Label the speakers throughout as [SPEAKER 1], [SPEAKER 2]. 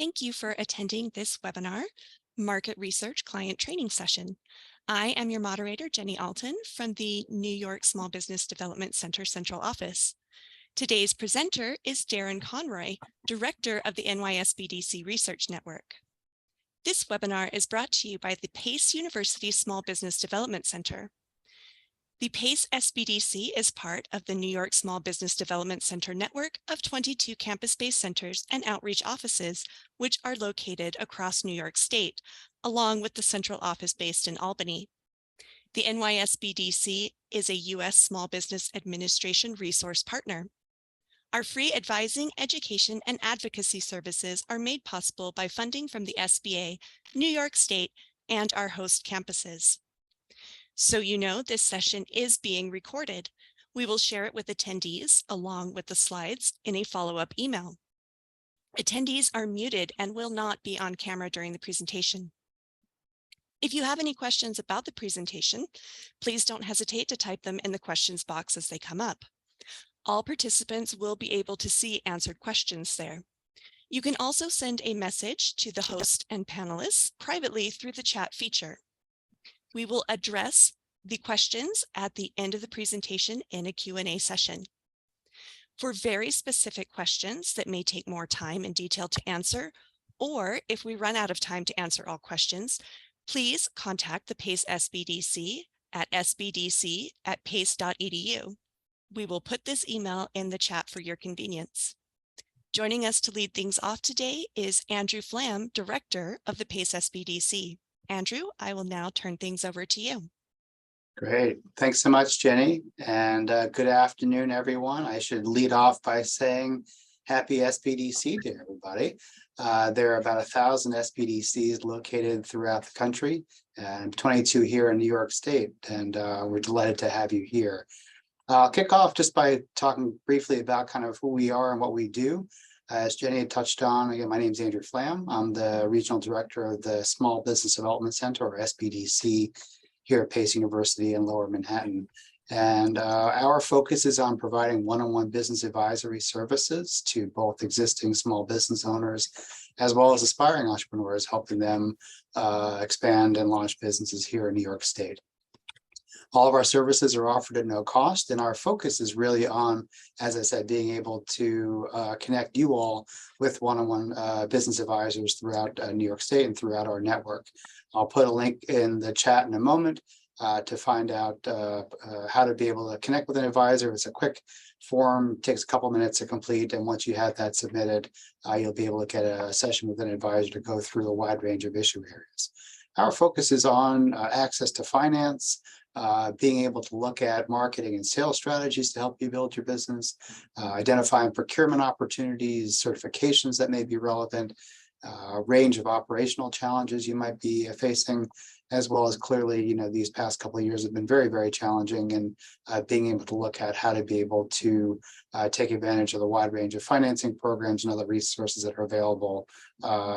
[SPEAKER 1] Thank you for attending this webinar, Market Research Client Training Session. I am your moderator, Jenny Alton, from the New York Small Business Development Center Central Office. Today's presenter is Darrin Conroy, Director of the NYSBDC Research Network. This webinar is brought to you by the Pace University Small Business Development Center. The Pace SBDC is part of the New York Small Business Development Center network of 22 campus-based centers and outreach offices, which are located across New York State, along with the central office based in Albany. The NYSBDC is a U.S. Small Business Administration resource partner. Our free advising, education, and advocacy services are made possible by funding from the SBA, New York State, and our host campuses. So you know, this session is being recorded. We will share it with attendees along with the slides in a follow-up email. Attendees are muted and will not be on camera during the presentation. If you have any questions about the presentation, please don't hesitate to type them in the questions box as they come up. All participants will be able to see answered questions there. You can also send a message to the host and panelists privately through the chat feature. We will address the questions at the end of the presentation in a Q&A session. For very specific questions that may take more time and detail to answer, or if we run out of time to answer all questions, please contact the PACE SBDC at sbdc@pace.edu. We will put this email in the chat for your convenience. Joining us to lead things off today is Andrew Flamm, Director of the PACE SBDC. Andrew, I will now turn things over to you.
[SPEAKER 2] Great. Thanks so much, Jenny. And good afternoon, everyone. I should lead off by saying happy SBDC to everybody. There are about 1,000 SBDCs located throughout the country and 22 here in New York State. And we're delighted to have you here. I'll kick off just by talking briefly about kind of who we are and what we do. As Jenny had touched on, again, my name is Andrew Flamm. I'm the Regional Director of the Small Business Development Center, or SBDC, here at Pace University in Lower Manhattan. And our focus is on providing one-on-one business advisory services to both existing small business owners as well as aspiring entrepreneurs, helping them expand and launch businesses here in New York State. All of our services are offered at no cost, and our focus is really on, as I said, being able to connect you all with one-on-one business advisors throughout New York State and throughout our network. I'll put a link in the chat in a moment to find out how to be able to connect with an advisor. It's a quick form, takes a couple minutes to complete, and once you have that submitted, you'll be able to get a session with an advisor to go through a wide range of issue areas. Our focus is on access to finance, being able to look at marketing and sales strategies to help you build your business, identifying procurement opportunities, certifications that may be relevant, a range of operational challenges you might be facing, as well as clearly, you know, these past couple of years have been very, very challenging, and being able to look at how to be able to take advantage of the wide range of financing programs and other resources that are available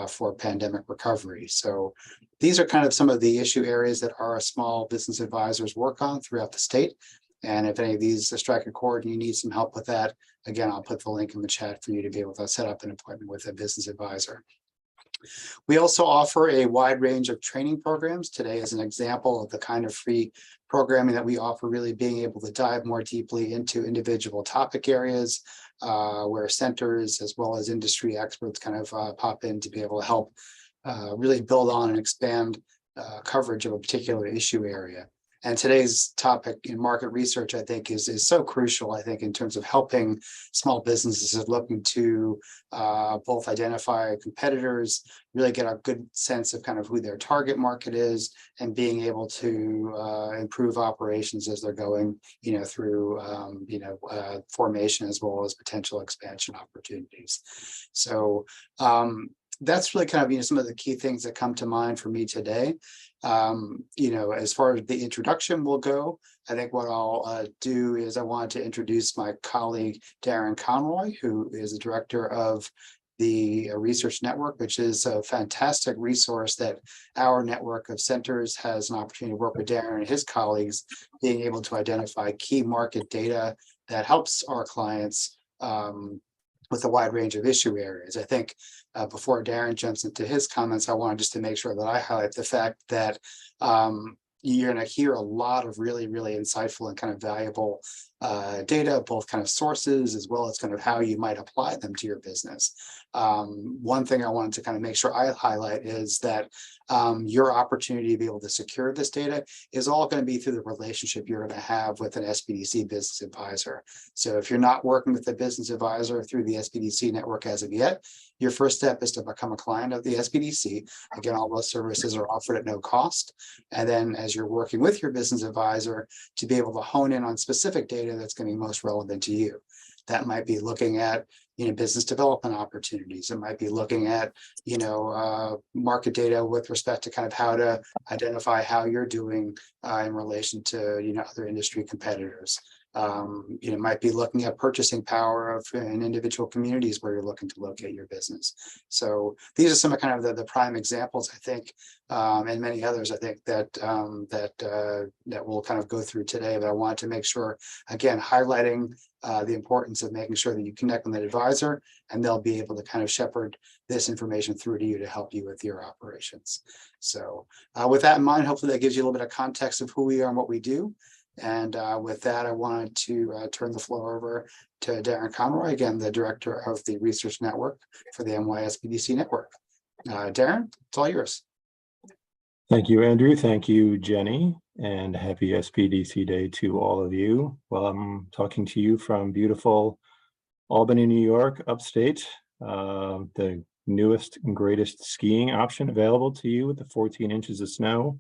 [SPEAKER 2] for pandemic recovery. So these are kind of some of the issue areas that our small business advisors work on throughout the state. And if any of these strike a chord and you need some help with that, again, I'll put the link in the chat for you to be able to set up an appointment with a business advisor. We also offer a wide range of training programs. Today is an example of the kind of free programming that we offer, really being able to dive more deeply into individual topic areas where centers as well as industry experts kind of pop in to be able to help really build on and expand coverage of a particular issue area. And today's topic in market research, I think, is so crucial, I think, in terms of helping small businesses looking to both identify competitors, really get a good sense of kind of who their target market is, and being able to improve operations as they're going, you know, through, formation as well as potential expansion opportunities. So that's really kind of, you know, some of the key things that come to mind for me today. As far as the introduction will go, I think what I'll do is I want to introduce my colleague, Darrin Conroy, who is the director of the Research Network, which is a fantastic resource that our network of centers has an opportunity to work with Darrin and his colleagues, being able to identify key market data that helps our clients with a wide range of issue areas. I think before Darrin jumps into his comments, I wanted just to make sure that I highlight the fact that you're going to hear a lot of really, really insightful and kind of valuable data, both kind of sources as well as kind of how you might apply them to your business. One thing I wanted to kind of make sure I highlight is that your opportunity to be able to secure this data is all going to be through the relationship you're going to have with an SBDC business advisor. So if you're not working with a business advisor through the SBDC network as of yet, your first step is to become a client of the SBDC. Again, all those services are offered at no cost. And then as you're working with your business advisor, to be able to hone in on specific data that's going to be most relevant to you. That might be looking at, business development opportunities. It might be looking at, market data with respect to kind of how to identify how you're doing in relation to, other industry competitors. It might be looking at purchasing power of in individual communities where you're looking to locate your business. So these are some of kind of the prime examples, I think, and many others, I think that that we'll kind of go through today. But I wanted to make sure, again, highlighting the importance of making sure that you connect with an advisor, and they'll be able to kind of shepherd this information through to you to help you with your operations. So with that in mind, hopefully that gives you a little bit of context of who we are and what we do. And with that, I wanted to turn the floor over to Darrin Conroy, again, the director of the research network for the NYSBDC network. Darrin, it's all yours.
[SPEAKER 3] Thank you, Andrew. Thank you, Jenny, and happy SBDC Day to all of you. Well, I'm talking to you from beautiful Albany, New York, upstate, the newest and greatest skiing option available to you with the 14 inches of snow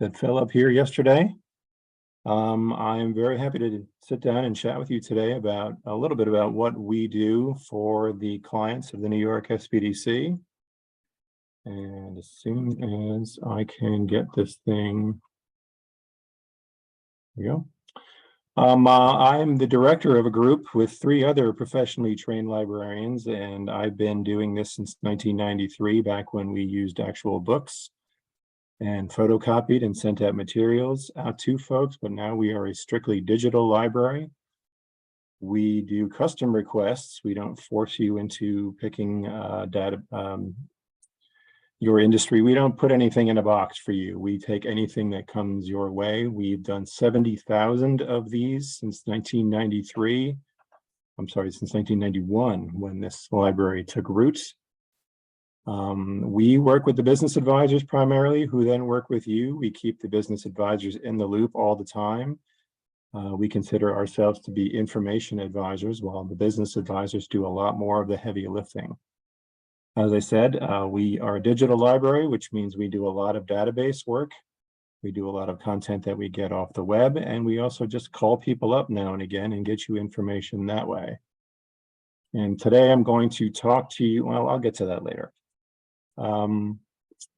[SPEAKER 3] that fell up here yesterday. I'm very happy to sit down and chat with you today about a little bit about what we do for the clients of the New York SBDC. And as soon as I can get this thing, here we go. I'm the director of a group with 3 other professionally trained librarians, and I've been doing this since 1993, back when we used actual books and photocopied and sent out materials out to folks, but now we are a strictly digital library. We do custom requests. We don't force you into picking data, your industry. We don't put anything in a box for you. We take anything that comes your way. We've done 70,000 of these since 1993. I'm sorry, since 1991, when this library took root. We work with the business advisors primarily, who then work with you. We keep the business advisors in the loop all the time. We consider ourselves to be information advisors, while the business advisors do a lot more of the heavy lifting. As I said, we are a digital library, which means we do a lot of database work. We do a lot of content that we get off the web, and we also just call people up now and again and get you information that way. And today I'm going to talk to you, well, I'll get to that later.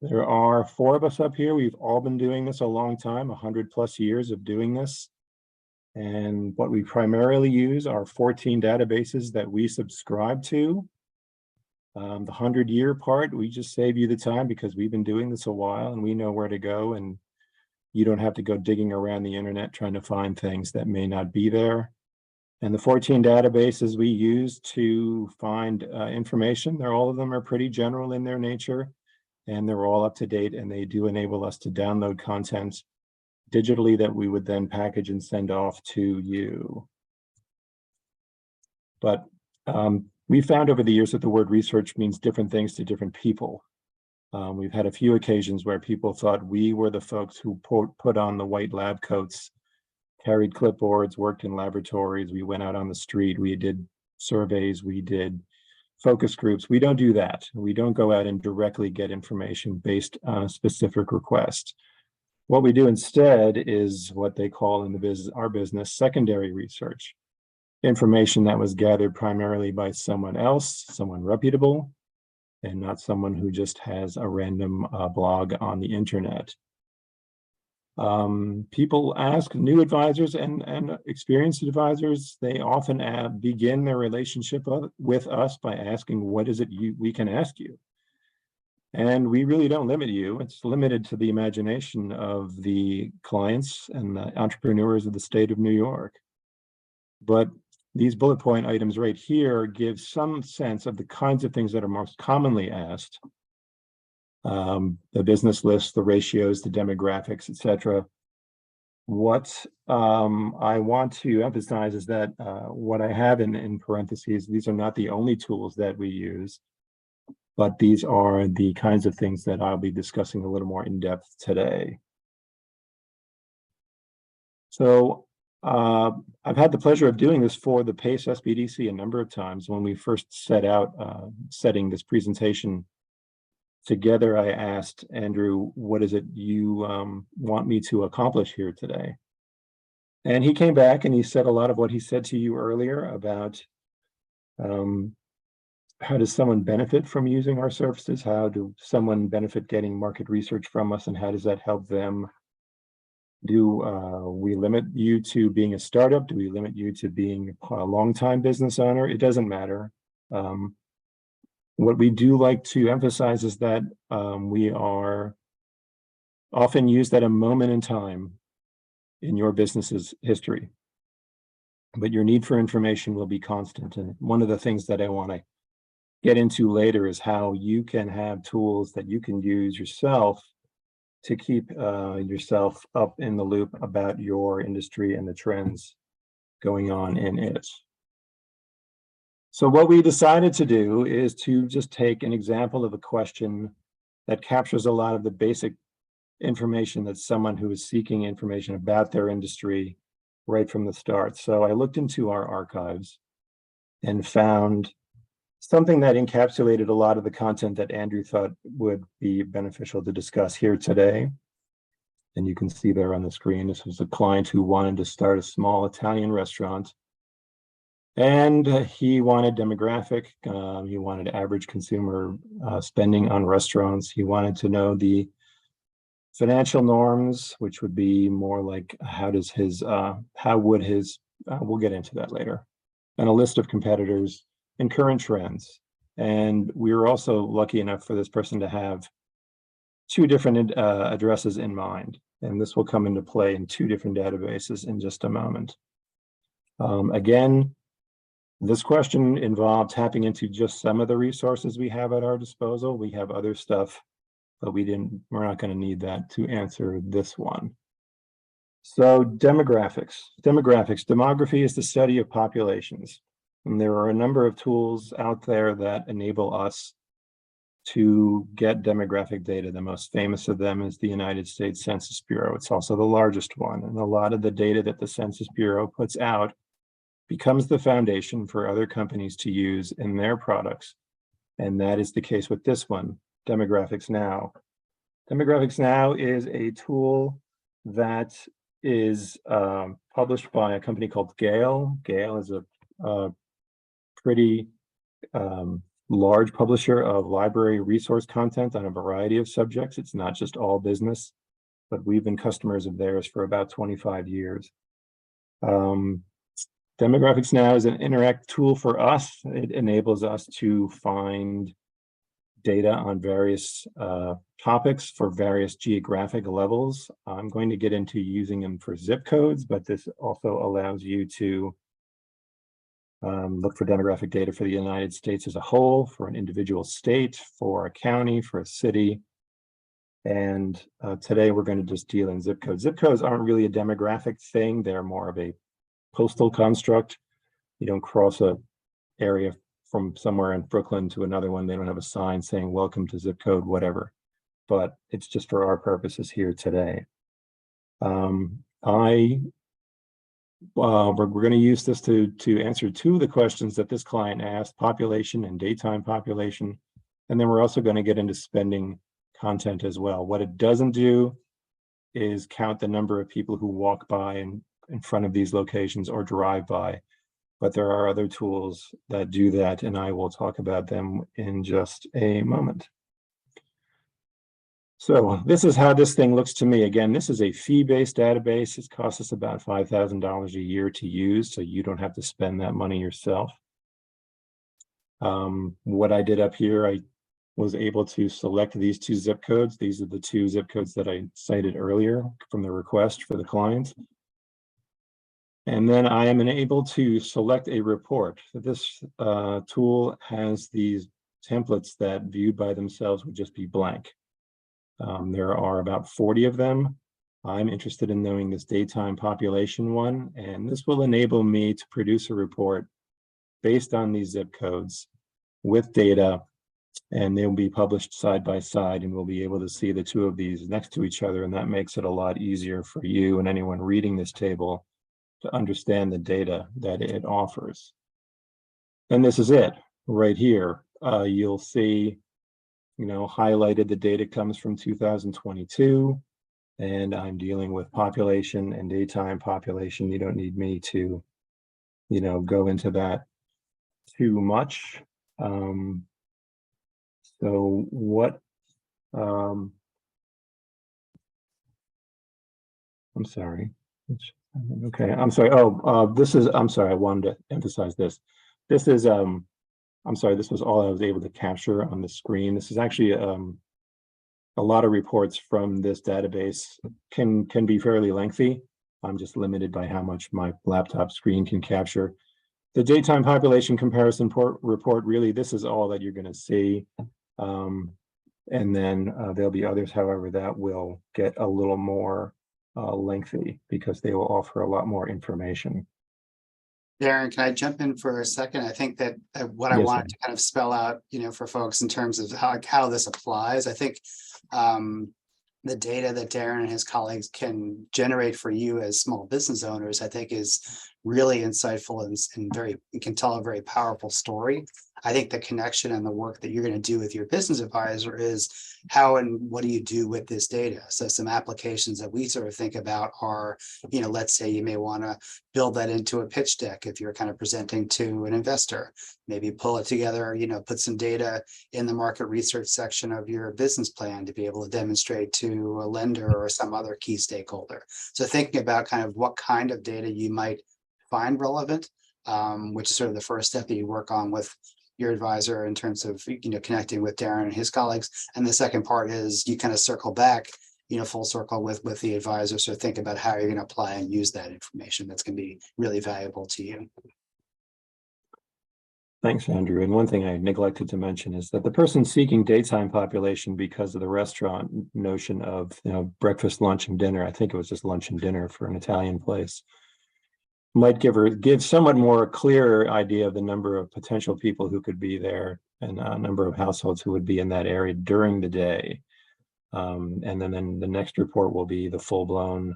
[SPEAKER 3] There are 4 of us up here. We've all been doing this a long time, 100+ years of doing this. And what we primarily use are 14 databases that we subscribe to. The 100-year part, we just save you the time because we've been doing this a while and we know where to go, and you don't have to go digging around the internet trying to find things that may not be there. And the 14 databases we use to find information, all of them are pretty general in their nature, and they're all up to date, and they do enable us to download content digitally that we would then package and send off to you. But we found over the years that the word research means different things to different people. We've had a few occasions where people thought we were the folks who put on the white lab coats, carried clipboards, worked in laboratories. We went out on the street, we did surveys, we did focus groups. We don't do that. We don't go out and directly get information based on a specific request. What we do instead is what they call in the business, our business, secondary research. Information that was gathered primarily by someone else, someone reputable, and not someone who just has a random blog on the internet. People ask new advisors and experienced advisors, they often begin their relationship with us by asking, what is it we can ask you? And we really don't limit you. It's limited to the imagination of the clients and the entrepreneurs of the state of New York. But these bullet point items right here give some sense of the kinds of things that are most commonly asked. The business list, the ratios, the demographics, etc. What I want to emphasize is that what I have in parentheses, these are not the only tools that we use, but these are the kinds of things that I'll be discussing a little more in depth today. So I've had the pleasure of doing this for the PACE SBDC a number of times. When we first set out setting this presentation together, I asked Andrew, what is it you want me to accomplish here today? And he came back and he said a lot of what he said to you earlier about how does someone benefit from using our services? How do someone benefit getting market research from us, and how does that help them? Do we limit you to being a startup? Do we limit you to being a longtime business owner? It doesn't matter. What we do like to emphasize is that we are often used at a moment in time in your business's history, but your need for information will be constant. And one of the things that I want to get into later is how you can have tools that you can use yourself to keep yourself up in the loop about your industry and the trends going on in it. So what we decided to do is to just take an example of a question that captures a lot of the basic information that someone who is seeking information about their industry right from the start. So I looked into our archives and found something that encapsulated a lot of the content that Andrew thought would be beneficial to discuss here today. And you can see there on the screen, this was a client who wanted to start a small Italian restaurant. And he wanted demographic, he wanted average consumer spending on restaurants. He wanted to know the financial norms, which would be more like how would his, we'll get into that later, and a list of competitors and current trends. And we were also lucky enough for this person to have two different addresses in mind. And this will come into play in two different databases in just a moment. Again, this question involved tapping into just some of the resources we have at our disposal. We have other stuff, but we're not going to need that to answer this one. So demographics. Demography is the study of populations. And there are a number of tools out there that enable us to get demographic data. The most famous of them is the United States Census Bureau. It's also the largest one. And a lot of the data that the Census Bureau puts out becomes the foundation for other companies to use in their products. And that is the case with this one, Demographics Now. Demographics Now is a tool that is published by a company called Gale. Gale is a pretty large publisher of library resource content on a variety of subjects. It's not just all business, but we've been customers of theirs for about 25 years. Demographics Now is an interactive tool for us. It enables us to find data on various topics for various geographic levels. I'm going to get into using them for zip codes, but this also allows you to look for demographic data for the United States as a whole, for an individual state, for a county, for a city. And today we're going to just deal in zip codes. Zip codes aren't really a demographic thing. They're more of a postal construct. You don't cross a area from somewhere in Brooklyn to another one. They don't have a sign saying welcome to zip code, whatever. But it's just for our purposes here today. We're going to use this to answer two of the questions that this client asked, population and daytime population. And then we're also going to get into spending content as well. What it doesn't do is count the number of people who walk by in front of these locations or drive by. But there are other tools that do that, and I will talk about them in just a moment. So this is how this thing looks to me. Again, this is a fee-based database. It costs us about $5,000 a year to use, so you don't have to spend that money yourself. What I did up here, I was able to select these two zip codes. These are the two zip codes that I cited earlier from the request for the client. And then I am able to select a report. This tool has these templates that viewed by themselves would just be blank. There are about 40 of them. I'm interested in knowing this daytime population one, and this will enable me to produce a report based on these zip codes with data, and they'll be published side by side, and we'll be able to see the two of these next to each other, and that makes it a lot easier for you and anyone reading this table to understand the data that it offers. And this is it right here. You'll see, highlighted the data comes from 2022, and I'm dealing with population and daytime population. You don't need me to, go into that too much. So what, I'm sorry. Okay, I'm sorry. I'm sorry. I wanted to emphasize this. This is, I'm sorry, this was all I was able to capture on the screen. This is actually a lot of reports from this database can be fairly lengthy. I'm just limited by how much my laptop screen can capture. The daytime population comparison report, really, this is all that you're going to see. And then there'll be others, however, that will get a little more lengthy because they will offer a lot more information.
[SPEAKER 2] Darrin, can I jump in for a second? I think that what I
[SPEAKER 3] Yes,
[SPEAKER 2] wanted to kind of spell out, for folks in terms of how this applies, I think the data that Darrin and his colleagues can generate for you as small business owners, I think is really insightful and can tell a very powerful story. I think the connection and the work that you're going to do with your business advisor is how and what do you do with this data? So some applications that we sort of think about are, let's say you may want to build that into a pitch deck if you're kind of presenting to an investor, maybe pull it together, put some data in the market research section of your business plan to be able to demonstrate to a lender or some other key stakeholder. So thinking about kind of what kind of data you might find relevant, which is sort of the first step that you work on with your advisor in terms of connecting with Darrin and his colleagues. And the second part is you kind of circle back, full circle with the advisor. So think about how you're going to apply and use that information that's going to be really valuable to you.
[SPEAKER 3] Thanks, Andrew. And one thing I neglected to mention is that the person seeking daytime population because of the restaurant notion of breakfast, lunch, and dinner, I think it was just lunch and dinner for an Italian place, might give somewhat more clearer idea of the number of potential people who could be there and a number of households who would be in that area during the day. And then the next report will be the full-blown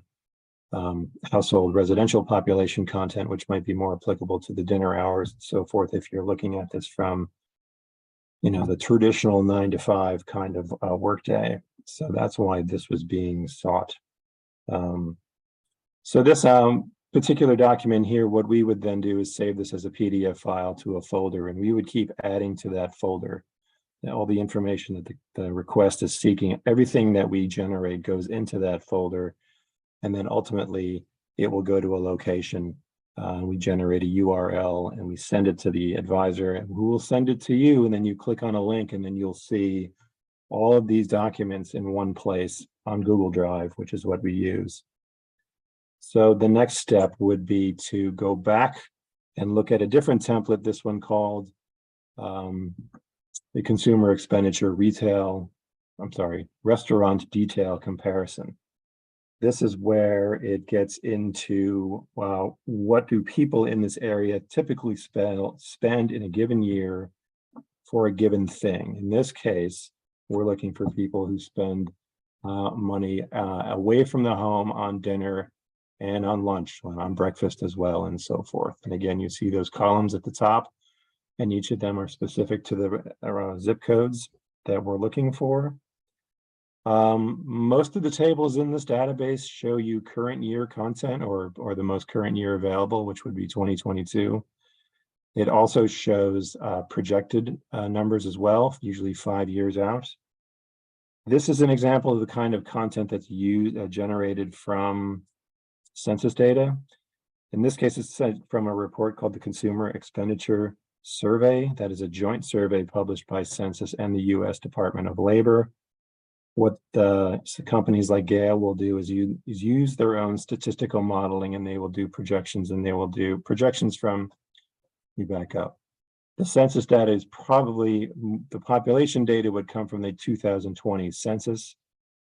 [SPEAKER 3] household residential population content, which might be more applicable to the dinner hours and so forth if you're looking at this from the traditional 9 to 5 kind of workday. So that's why this was being sought. So this particular document here, what we would then do is save this as a PDF file to a folder, and we would keep adding to that folder all the information that the request is seeking. Everything that we generate goes into that folder, and then ultimately it will go to a location. We generate a URL and we send it to the advisor, and who will send it to you, and then you click on a link and then you'll see all of these documents in one place on Google Drive, which is what we use. So the next step would be to go back and look at a different template, this one called the Consumer Expenditure Restaurant Detail Comparison. This is where it gets into, well, what do people in this area typically spend in a given year for a given thing? In this case, we're looking for people who spend money away from the home on dinner and on lunch, and on breakfast as well, and so forth. And again, you see those columns at the top, and each of them are specific to the zip codes that we're looking for. Most of the tables in this database show you current year content or the most current year available, which would be 2022. It also shows projected numbers as well, usually 5 years out. This is an example of the kind of content that's generated from census data. In this case, it's from a report called the Consumer Expenditure Survey. That is a joint survey published by Census and the U.S. Department of Labor. What the companies like Gale will do is use their own statistical modeling, and they will do projections, and they will do projections from, you back up. The census data is probably, the population data would come from the 2020 census,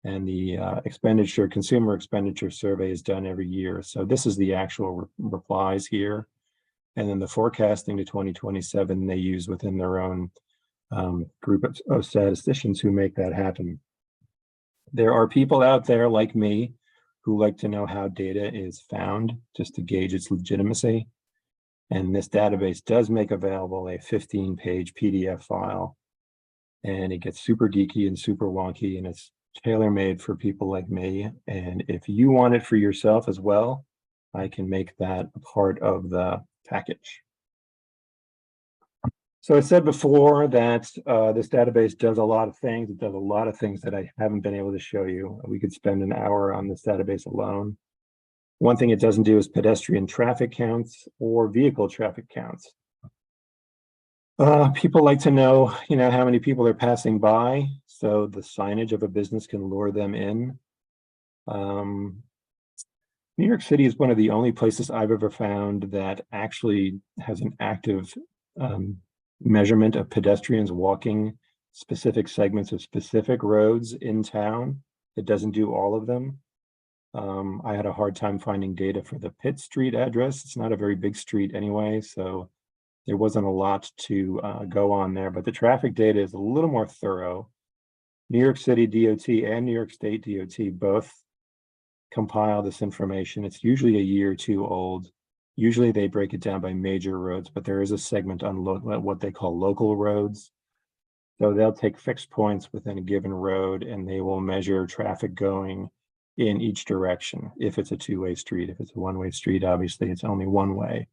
[SPEAKER 3] and the consumer expenditure survey is done every year. So this is the actual replies here. And then the forecasting to 2027 they use within their own group of statisticians who make that happen. There are people out there like me who like to know how data is found just to gauge its legitimacy. And this database does make available a 15-page PDF file, and it gets super geeky and super wonky, and it's tailor-made for people like me. And if you want it for yourself as well, I can make that a part of the package. So I said before that this database does a lot of things. It does a lot of things that I haven't been able to show you. We could spend an hour on this database alone. One thing it doesn't do is pedestrian traffic counts or vehicle traffic counts. People like to know, how many people are passing by, so the signage of a business can lure them in. New York City is one of the only places I've ever found that actually has an active measurement of pedestrians walking specific segments of specific roads in town. It doesn't do all of them. I had a hard time finding data for the Pitt Street address. It's not a very big street anyway, so there wasn't a lot to go on there, but the traffic data is a little more thorough. New York City DOT and New York State DOT both compile this information. It's usually a year or two old. Usually they break it down by major roads, but there is a segment on what they call local roads. So they'll take fixed points within a given road, and they will measure traffic going in each direction. If it's a two-way street, if it's a one-way street, obviously it's only one way.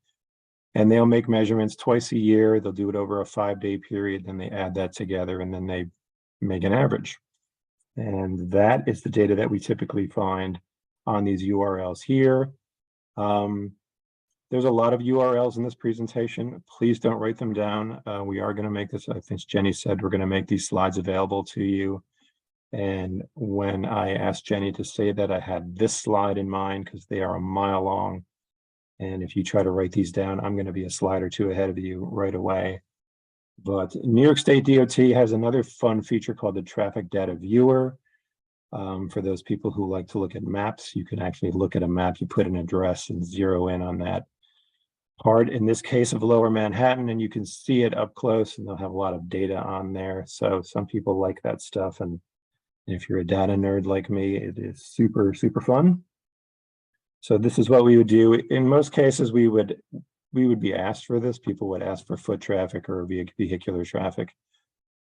[SPEAKER 3] And they'll make measurements twice a year. They'll do it over a 5-day period, then they add that together, and then they make an average. And that is the data that we typically find on these URLs here. There's a lot of URLs in this presentation. Please don't write them down. We are going to make this, I think Jenny said, we're going to make these slides available to you. And when I asked Jenny to say that, I had this slide in mind because they are a mile long. And if you try to write these down, I'm going to be a slide or two ahead of you right away. But New York State DOT has another fun feature called the Traffic Data Viewer. For those people who like to look at maps, you can actually look at a map, you put an address and zero in on that part, in this case of Lower Manhattan, and you can see it up close, and they'll have a lot of data on there. So some people like that stuff, and if you're a data nerd like me, it is super, super fun. So this is what we would do. In most cases, we would be asked for this. People would ask for foot traffic or vehicular traffic,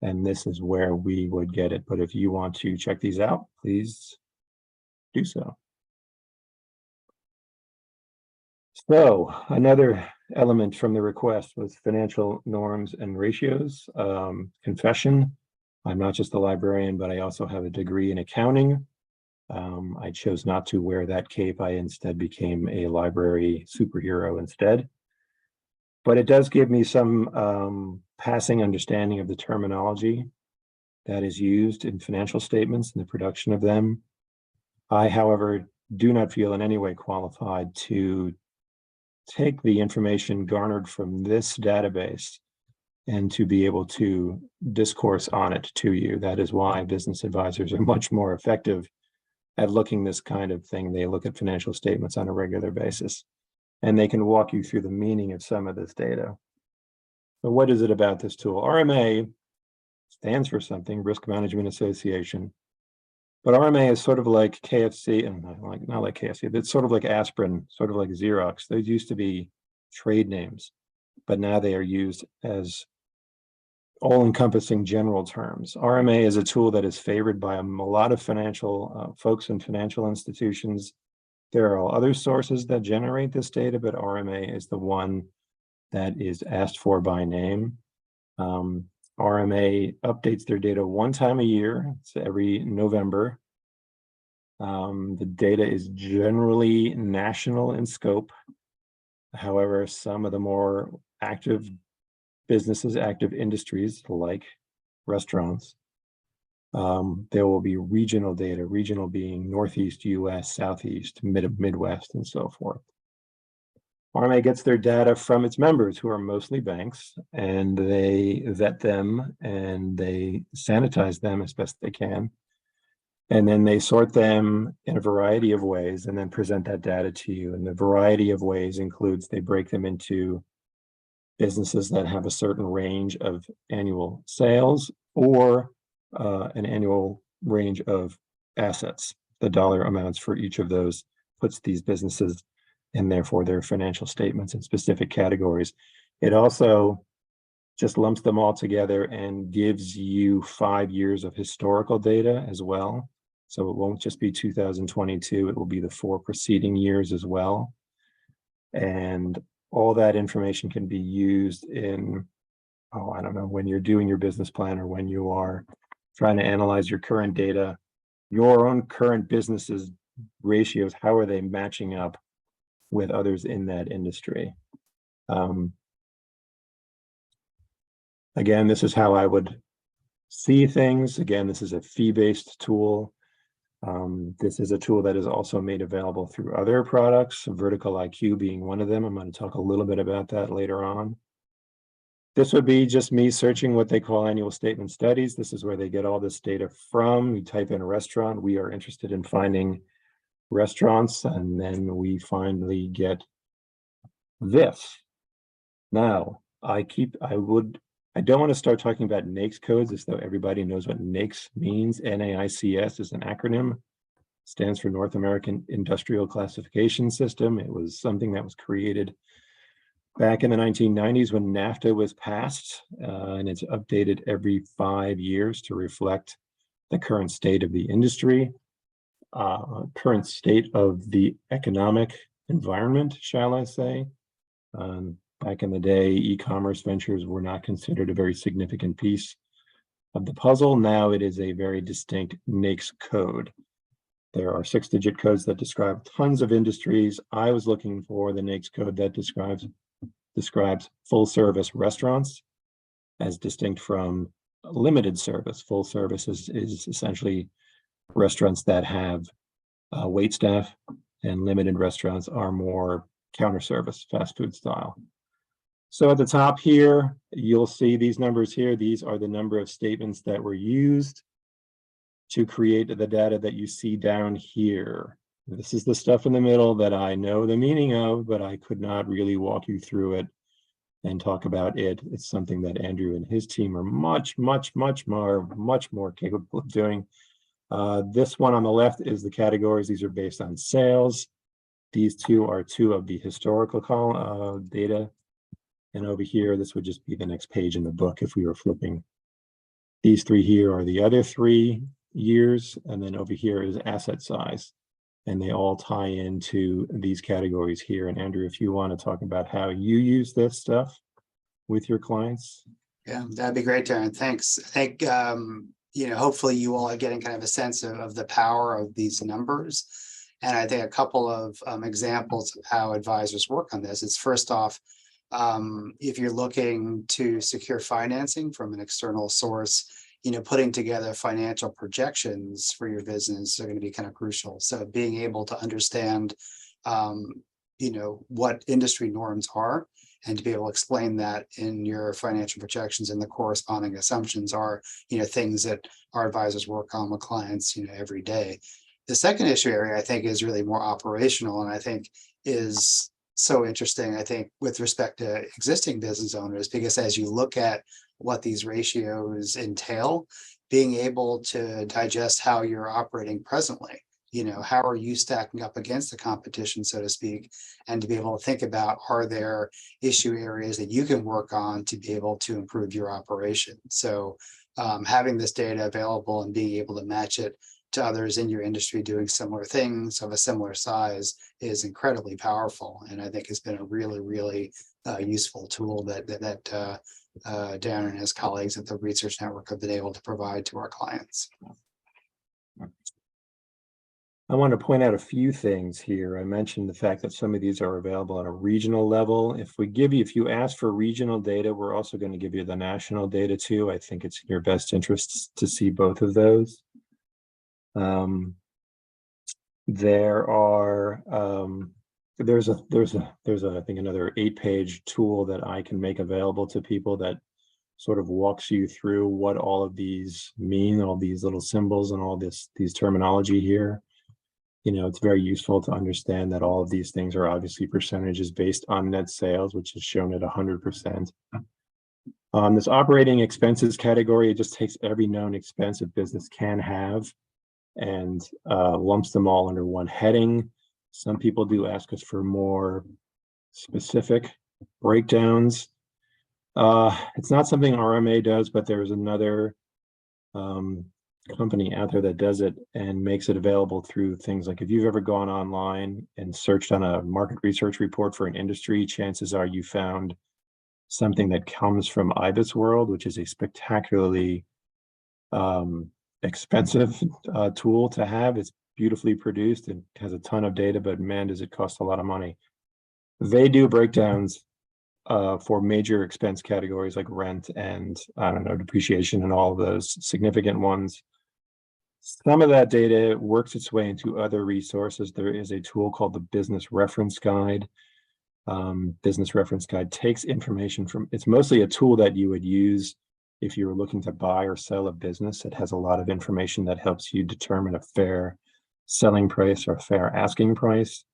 [SPEAKER 3] and this is where we would get it. But if you want to check these out, please do so. So another element from the request was financial norms and ratios. Confession, I'm not just a librarian, but I also have a degree in accounting. I chose not to wear that cape. I instead became a library superhero instead. But it does give me some passing understanding of the terminology that is used in financial statements and the production of them. I, however, do not feel in any way qualified to take the information garnered from this database and to be able to discourse on it to you. That is why business advisors are much more effective at looking this kind of thing. They look at financial statements on a regular basis, and they can walk you through the meaning of some of this data. So what is it about this tool? RMA stands for something, Risk Management Association. But RMA is sort of like KFC, and not like KFC, but it's sort of like aspirin, sort of like Xerox. Those used to be trade names, but now they are used as all-encompassing general terms. RMA is a tool that is favored by a lot of financial folks and financial institutions. There are other sources that generate this data, but RMA is the one that is asked for by name. RMA updates their data one time a year. It's every November. The data is generally national in scope. However, some of the more active businesses, active industries like restaurants, There will be regional data, regional being Northeast US, Southeast, Midwest, and so forth. RMA gets their data from its members, who are mostly banks, and they vet them and they sanitize them as best they can. And then they sort them in a variety of ways and then present that data to you. And the variety of ways includes they break them into businesses that have a certain range of annual sales or an annual range of assets. The dollar amounts for each of those puts these businesses and therefore their financial statements in specific categories. It also just lumps them all together and gives you 5 years of historical data as well. So it won't just be 2022, it will be the 4 preceding years as well. And all that information can be used in, I don't know, when you're doing your business plan or when you are trying to analyze your current data, your own current business's ratios, how are they matching up with others in that industry? Again, this is how I would see things. Again, this is a fee-based tool. This is a tool that is also made available through other products, Vertical IQ being one of them. I'm going to talk a little bit about that later on. This would be just me searching what they call annual statement studies. This is where they get all this data from. We type in a restaurant. We are interested in finding restaurants, and then we finally get this. Now, I don't want to start talking about NAICS codes as though everybody knows what NAICS means. NAICS is an acronym, stands for North American Industrial Classification System. It was something that was created back in the 1990s when NAFTA was passed, and it's updated every 5 years to reflect the current state of the industry, current state of the economic environment, shall I say. Back in the day, e-commerce ventures were not considered a very significant piece of the puzzle. Now it is a very distinct NAICS code. There are 6-digit codes that describe tons of industries. I was looking for the NAICS code that describes full service restaurants as distinct from limited service. Full service is essentially restaurants that have wait staff, and limited restaurants are more counter service, fast food style. So at the top here, you'll see these numbers here. These are the number of statements that were used to create the data that you see down here. This is the stuff in the middle that I know the meaning of, but I could not really walk you through it and talk about it. It's something that Andrew and his team are much more capable of doing. This one on the left is the categories. These are based on sales. These two are 2 of the historical data. And over here, this would just be the next page in the book if we were flipping. These 3 here are the other 3 years. And then over here is asset size. And they all tie into these categories here. And Andrew, if you want to talk about how you use this stuff with your clients.
[SPEAKER 2] Yeah, that'd be great, Darrin. Thanks. I think, hopefully you all are getting kind of a sense of the power of these numbers. And I think a couple of examples of how advisors work on this is, first off, if you're looking to secure financing from an external source, putting together financial projections for your business are going to be kind of crucial. So being able to understand, what industry norms are, and to be able to explain that in your financial projections, and the corresponding assumptions are, things that our advisors work on with clients, every day. The second issue area, I think, is really more operational, and I think is so interesting, I think, with respect to existing business owners, because as you look at what these ratios entail, being able to digest how you're operating presently, how are you stacking up against the competition, so to speak, and to be able to think about, are there issue areas that you can work on to be able to improve your operation? So having this data available and being able to match it to others in your industry doing similar things of a similar size is incredibly powerful, and I think has been a really useful tool that Darrin and his colleagues at the Research Network have been able to provide to our clients.
[SPEAKER 3] I want to point out a few things here. I mentioned the fact that some of these are available at a regional level. If you ask for regional data, we're also going to give you the national data too. I think it's in your best interest to see both of those. There's I think another 8-page tool that I can make available to people that sort of walks you through what all of these mean, all these little symbols and all these terminology here. You know, it's very useful to understand that all of these things are obviously percentages based on net sales, which is shown at 100%. This operating expenses category, it just takes every known expense a business can have and lumps them all under one heading. Some people do ask us for more specific breakdowns. It's not something RMA does, but there's another company out there that does it and makes it available through things like if you've ever gone online and searched on a market research report for an industry, chances are you found something that comes from IBIS World, which is a spectacularly expensive tool to have. It's beautifully produced and has a ton of data, but man, does it cost a lot of money. They do breakdowns for major expense categories like rent and I don't know, depreciation and all of those significant ones. Some of that data works its way into other resources. There is a tool called the Business Reference Guide. Business Reference Guide takes information from, it's mostly a tool that you would use if you were looking to buy or sell a business. It has a lot of information that helps you determine a fair selling price or a fair asking price.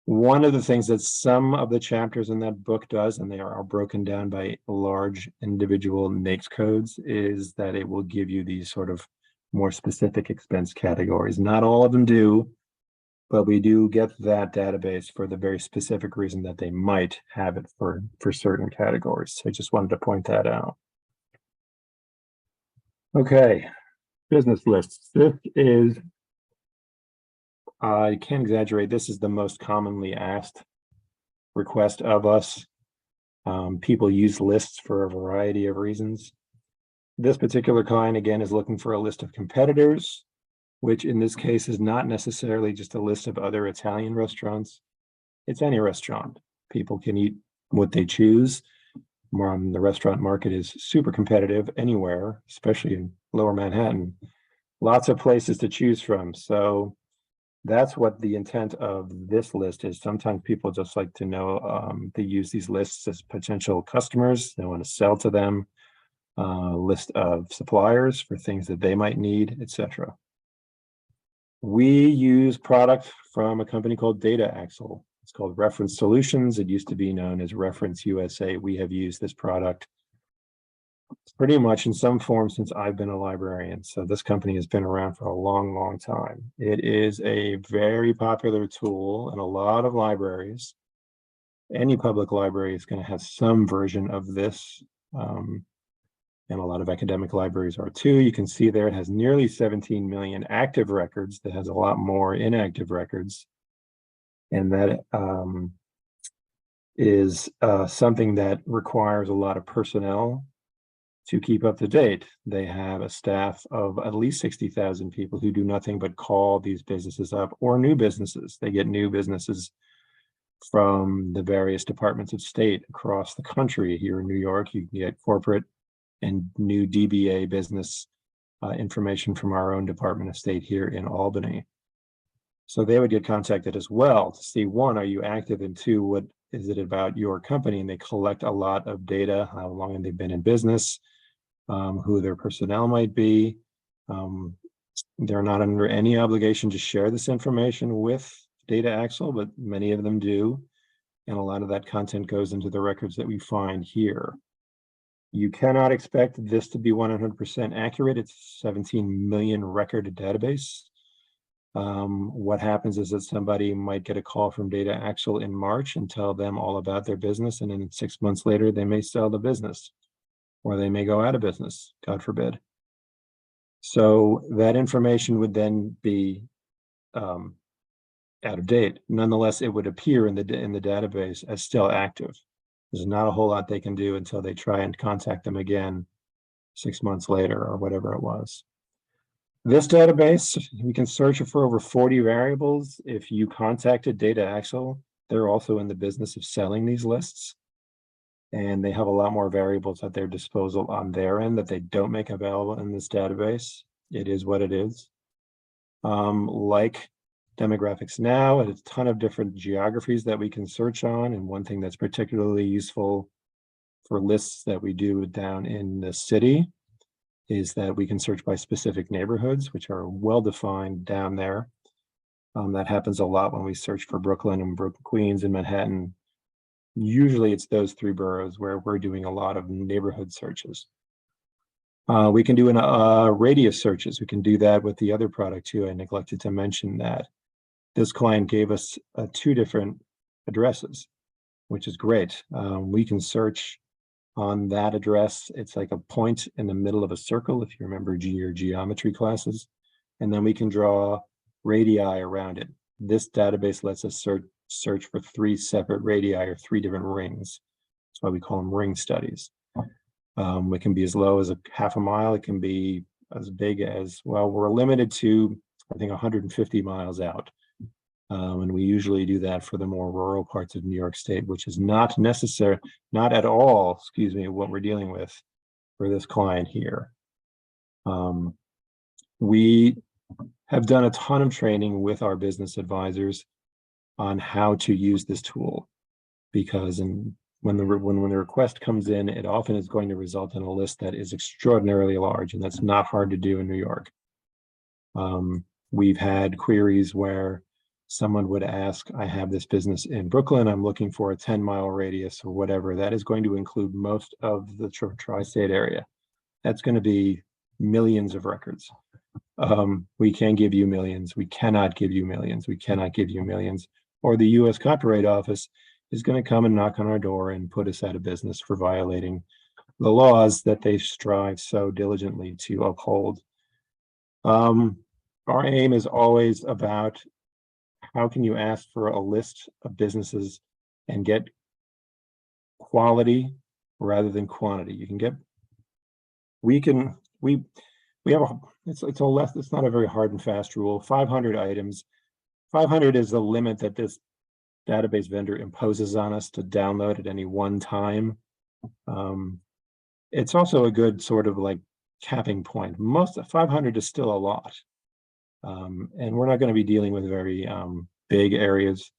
[SPEAKER 3] One of the things that some of the chapters in that book does, and they are broken down by large individual NAICS codes, is that it will give you these sort of more specific expense categories. Not all of them do, but we do get that database for the very specific reason that they might have it for certain categories. So I just wanted to point that out. Okay, business lists. This is, I can't exaggerate, this is the most commonly asked request of us. People use lists for a variety of reasons. This particular client, again, is looking for a list of competitors, which in this case is not necessarily just a list of other Italian restaurants. It's any restaurant. People can eat what they choose. The restaurant market is super competitive anywhere, especially in Lower Manhattan. Lots of places to choose from. So that's what the intent of this list is. Sometimes people just like to know, they use these lists as potential customers. They want to sell to them. List of suppliers for things that they might need, etc. We use product from a company called Data Axle. It's called Reference Solutions. It used to be known as Reference USA. We have used this product pretty much in some form since I've been a librarian. So this company has been around for a long, long time. It is a very popular tool in a lot of libraries. Any public library is going to have some version of this. And a lot of academic libraries are too. You can see there it has nearly 17 million active records. That has a lot more inactive records. And that is something that requires a lot of personnel to keep up to date. They have a staff of at least 60,000 people who do nothing but call these businesses up, or new businesses. They get new businesses from the various departments of state across the country. Here in New York, you can get corporate and new DBA business information from our own Department of State here in Albany. So they would get contacted as well to see, one, are you active, and two, what is it about your company? And they collect a lot of data, how long have they been in business, who their personnel might be. They're not under any obligation to share this information with Data Axle, but many of them do. And a lot of that content goes into the records that we find here. You cannot expect this to be 100% accurate. It's 17 million record database. What happens is that somebody might get a call from Data Axle in March and tell them all about their business, and then 6 months later, they may sell the business, or they may go out of business, God forbid. So that information would then be out of date. Nonetheless, it would appear in the database as still active. There's not a whole lot they can do until they try and contact them again 6 months later or whatever it was. This database, we can search for over 40 variables. If you contacted Data Axle, they're also in the business of selling these lists. And they have a lot more variables at their disposal on their end that they don't make available in this database. It is what it is. Like Demographics Now, it's a ton of different geographies that we can search on. And one thing that's particularly useful for lists that we do down in the city is that we can search by specific neighborhoods, which are well defined down there. That happens a lot when we search for Brooklyn and Queens and Manhattan. Usually it's those three boroughs where we're doing a lot of neighborhood searches. We can do radius searches. We can do that with the other product too. I neglected to mention that. This client gave us 2 different addresses, which is great. We can search on that address. It's like a point in the middle of a circle, if you remember your geometry classes, and then we can draw radii around it. This database lets us search for 3 separate radii or 3 different rings. That's why we call them ring studies. It can be as low as half a mile. It can be as big as, well, we're limited to, I think, 150 miles out. And we usually do that for the more rural parts of New York State, which is not necessary, not at all, excuse me, what we're dealing with for this client here. We have done a ton of training with our business advisors on how to use this tool, because when the request comes in, it often is going to result in a list that is extraordinarily large, and that's not hard to do in New York. We've had queries where someone would ask, I have this business in Brooklyn, I'm looking for a 10-mile radius or whatever. That is going to include most of the tri-state area. That's going to be millions of records. We can give you millions. We cannot give you millions. We cannot give you millions. Or the U.S. Copyright Office is going to come and knock on our door and put us out of business for violating the laws that they strive so diligently to uphold. Our aim is always about how can you ask for a list of businesses and get quality rather than quantity. You can get, we have a, it's not a very hard and fast rule. 500 items. 500 is the limit that this database vendor imposes on us to download at any one time. It's also a good sort of like capping point. Most 500 is still a lot. And we're not going to be dealing with very big areas.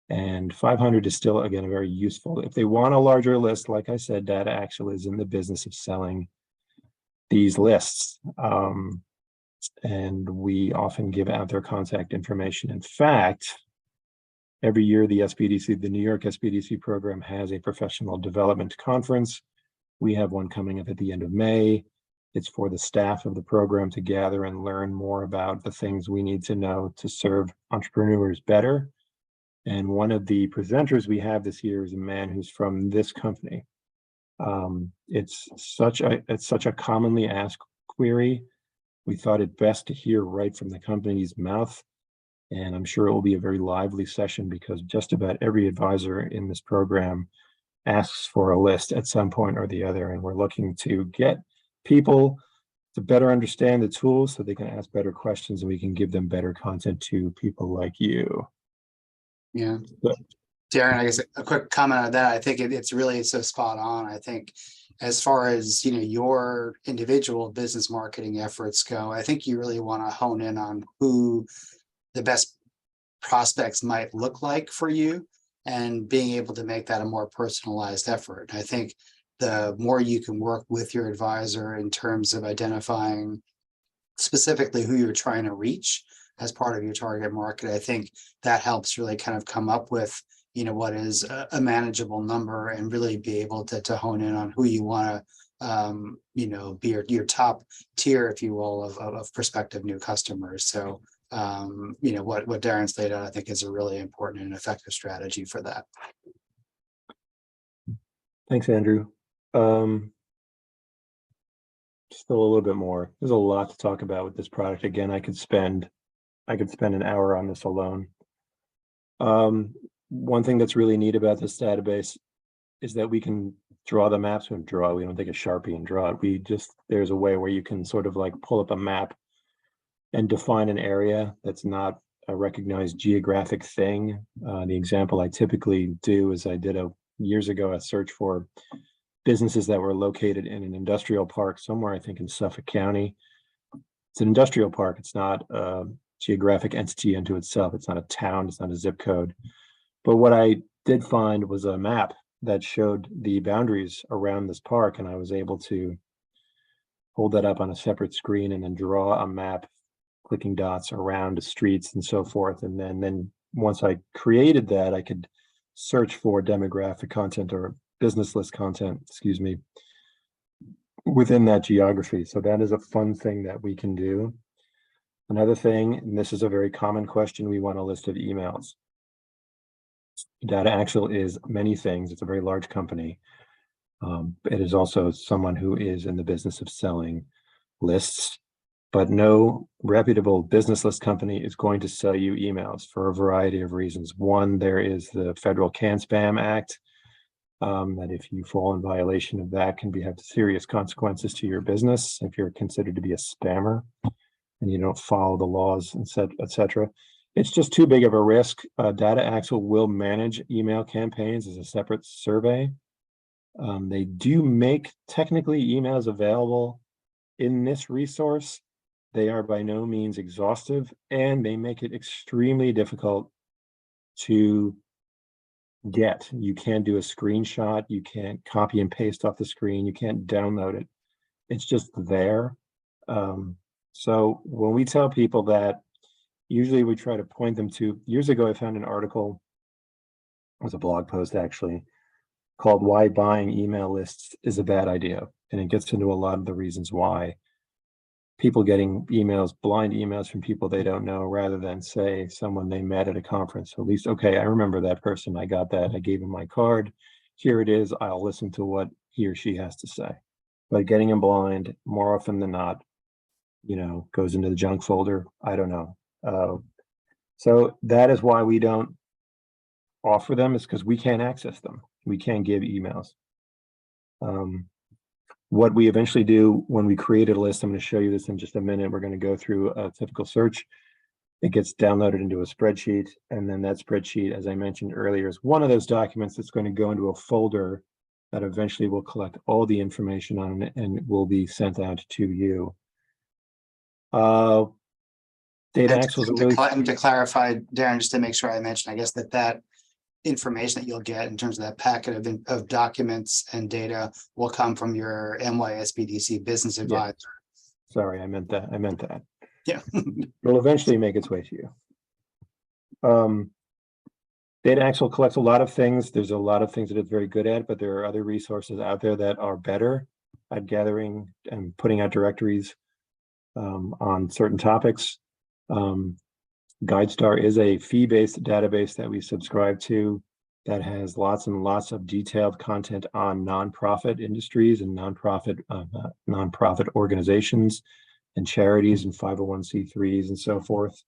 [SPEAKER 3] And 500 is still, again, very useful. If they want a larger list, like I said, Data Axle is in the business of selling these lists. And we often give out their contact information. In fact, every year the SBDC, the New York SBDC program, has a professional development conference. We have one coming up at the end of May. It's for the staff of the program to gather and learn more about the things we need to know to serve entrepreneurs better. And one of the presenters we have this year is a man who's from this company. It's such a commonly asked query. We thought it best to hear right from the company's mouth. And I'm sure it will be a very lively session because just about every advisor in this program asks for a list at some point or the other. And we're looking to get people to better understand the tools so they can ask better questions and we can give them better content to people like you.
[SPEAKER 2] Yeah.
[SPEAKER 3] So,
[SPEAKER 2] Darrin, I guess a quick comment on that. I think it's really so spot on. I think as far as, you know, your individual business marketing efforts go, I think you really want to hone in on who the best prospects might look like for you and being able to make that a more personalized effort. I think the more you can work with your advisor in terms of identifying specifically who you're trying to reach as part of your target market, I think that helps really kind of come up with, you know, what is a manageable number and really be able to hone in on who you want to, you know, be your top tier, if you will, of prospective new customers. So, you know, what Darrin's laid out, I think, is a really important and effective strategy for that.
[SPEAKER 3] Thanks, Andrew. Still a little bit more. There's a lot to talk about with this product. Again, I could spend an hour on this alone. One thing that's really neat about this database is that we can draw the maps. We don't take a Sharpie and draw it. There's a way where you can sort of like pull up a map and define an area that's not a recognized geographic thing. The example I typically do is I did years ago a search for businesses that were located in an industrial park somewhere, I think in Suffolk County. It's an industrial park. It's not a geographic entity unto itself. It's not a town. It's not a zip code. But what I did find was a map that showed the boundaries around this park, and I was able to hold that up on a separate screen and then draw a map, clicking dots around the streets and so forth. And then once I created that, I could search for demographic content or business list content, excuse me, within that geography. So that is a fun thing that we can do. Another thing, and this is a very common question, we want a list of emails. Data Axle is many things. It's a very large company. It is also someone who is in the business of selling lists, but no reputable business list company is going to sell you emails for a variety of reasons. One, there is the Federal CAN-SPAM Act, that if you fall in violation of that can have serious consequences to your business if you're considered to be a spammer and you don't follow the laws, et cetera. It's just too big of a risk. Data Axle will manage email campaigns as a separate survey. They do make technically emails available in this resource. They are by no means exhaustive, and they make it extremely difficult to get. You can't do a screenshot. You can't copy and paste off the screen. You can't download it. It's just there. So when we tell people that, usually we try to point them to, years ago, I found an article, it was a blog post actually, called Why Buying Email Lists is a Bad Idea. And it gets into a lot of the reasons why people getting emails, blind emails from people they don't know, rather than say someone they met at a conference. At least, okay, I remember that person. I got that. I gave him my card. Here it is. I'll listen to what he or she has to say. But getting them blind, more often than not, goes into the junk folder. I don't know. So that is why we don't offer them, is because we can't access them. We can't give emails. What we eventually do when we create a list, I'm going to show you this in just a minute. We're going to go through a typical search. It gets downloaded into a spreadsheet. And then that spreadsheet, as I mentioned earlier, is one of those documents that's going to go into a folder that eventually will collect all the information on it and will be sent out to you. Data Axle is really...
[SPEAKER 2] And to clarify, Darrin, just to make sure I mentioned, I guess that information that you'll get in terms of that packet of documents and data will come from your NYSBDC business advisor.
[SPEAKER 3] Yeah. Sorry, I meant that.
[SPEAKER 2] Yeah.
[SPEAKER 3] It'll eventually make its way to you. Data Axle collects a lot of things. There's a lot of things that it's very good at, but there are other resources out there that are better at gathering and putting out directories on certain topics. GuideStar is a fee-based database that we subscribe to that has lots and lots of detailed content on nonprofit industries and nonprofit organizations and charities and 501c3s and so forth.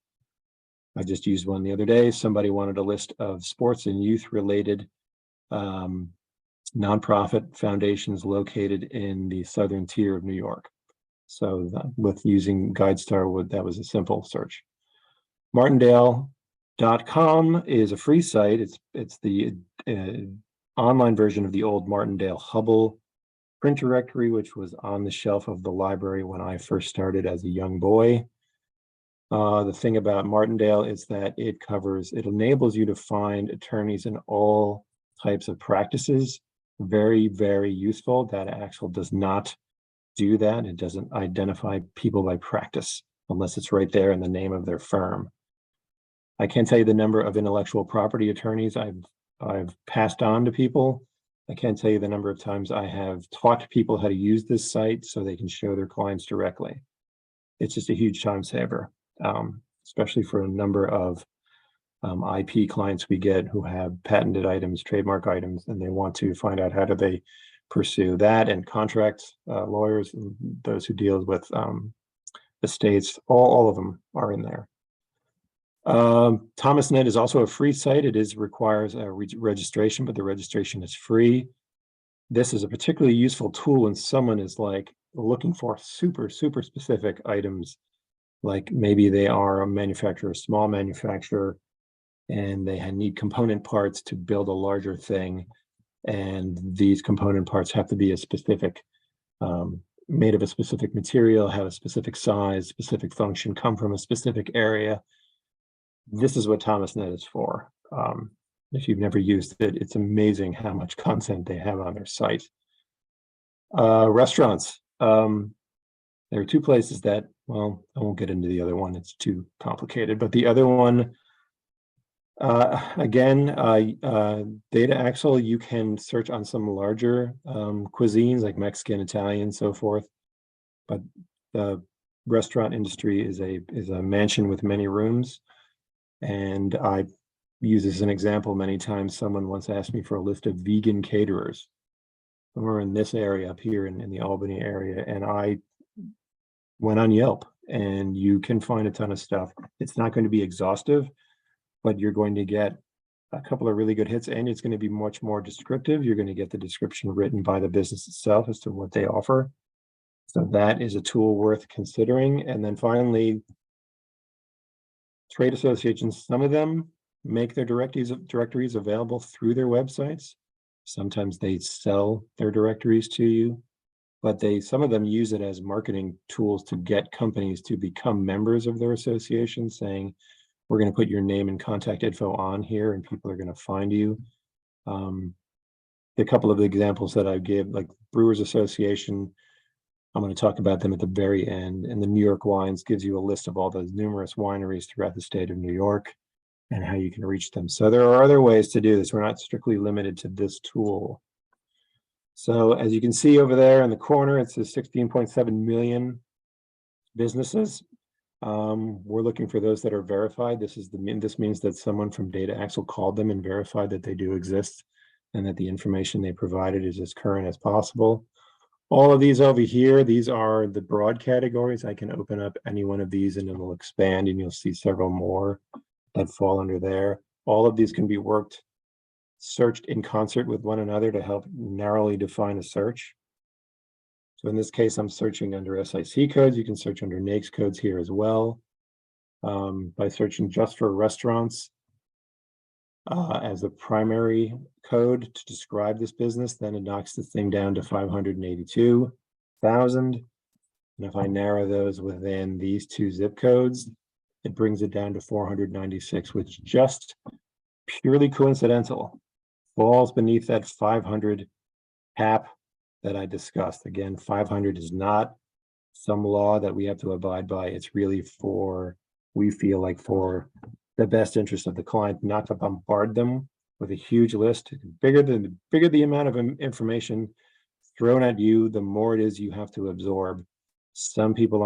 [SPEAKER 3] I just used one the other day. Somebody wanted a list of sports and youth-related nonprofit foundations located in the southern tier of New York. So with using GuideStar, that was a simple search. Martindale.com is a free site. It's the online version of the old Martindale Hubble print directory, which was on the shelf of the library when I first started as a young boy. The thing about Martindale is that it enables you to find attorneys in all types of practices. Very, very useful. Data Axle does not do that. It doesn't identify people by practice unless it's right there in the name of their firm. I can't tell you the number of intellectual property attorneys I've passed on to people. I can't tell you the number of times I have taught people how to use this site so they can show their clients directly. It's just a huge time saver, especially for a number of IP clients we get who have patented items, trademark items, and they want to find out how do they pursue that, and contracts, lawyers, and those who deal with estates, all of them are in there. ThomasNet is also a free site. It requires a registration, but the registration is free. This is a particularly useful tool when someone is like looking for super specific items Like maybe they are a manufacturer, a small manufacturer, and they need component parts to build a larger thing. And these component parts have to be a specific, made of a specific material, have a specific size, specific function, come from a specific area. This is what ThomasNet is for. If you've never used it, it's amazing how much content they have on their site. Restaurants. There are two places that, well, I won't get into the other one. It's too complicated, but the other one, again, Data Axle, you can search on some larger cuisines like Mexican, Italian, so forth. But the restaurant industry is a mansion with many rooms. And I use this as an example many times. Someone once asked me for a list of vegan caterers. We're in this area up here in the Albany area, and I went on Yelp, and you can find a ton of stuff. It's not going to be exhaustive, but you're going to get a couple of really good hits, and it's going to be much more descriptive. You're going to get the description written by the business itself as to what they offer. So that is a tool worth considering. And then finally, trade associations, some of them make their directories available through their websites. Sometimes they sell their directories to you, but some of them use it as marketing tools to get companies to become members of their association, saying, we're going to put your name and contact info on here and people are going to find you. The couple of examples that I give, like Brewers Association, I'm going to talk about them at the very end, and the New York Wines gives you a list of all those numerous wineries throughout the state of New York and how you can reach them. So there are other ways to do this. We're not strictly limited to this tool. So as you can see over there in the corner, it says 16.7 million businesses. We're looking for those that are verified. This means that someone from Data Axle called them and verified that they do exist and that the information they provided is as current as possible. All of these over here, these are the broad categories. I can open up any one of these and it will expand, and you'll see several more that fall under there. All of these can be searched in concert with one another to help narrowly define a search. So in this case, I'm searching under SIC codes. You can search under NAICS codes here as well. By searching just for restaurants as the primary code to describe this business, then it knocks the thing down to 582,000. And if I narrow those within these two zip codes, it brings it down to 496, which just purely coincidental falls beneath that 500 cap that I discussed. Again, 500 is not some law that we have to abide by. It's really we feel like for the best interest of the client, not to bombard them with a huge list. Bigger the amount of information thrown at you, the more it is you have to absorb. Some people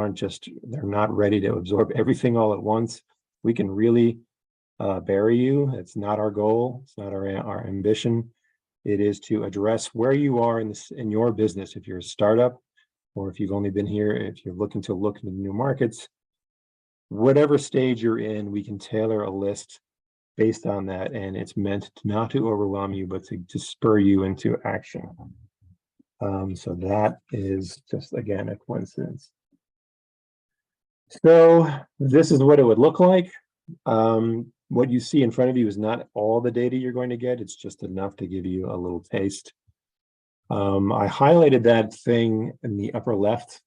[SPEAKER 3] they're not ready to absorb everything all at once. We can really bury you. It's not our goal. It's not our ambition. It is to address where you are in your business. If you're a startup, or if you've only been here, if you're looking to look into new markets, whatever stage you're in, we can tailor a list based on that. And it's meant not to overwhelm you, but to spur you into action. So that is just, again, a coincidence. So this is what it would look like. What you see in front of you is not all the data you're going to get. It's just enough to give you a little taste. I highlighted that thing in the upper left.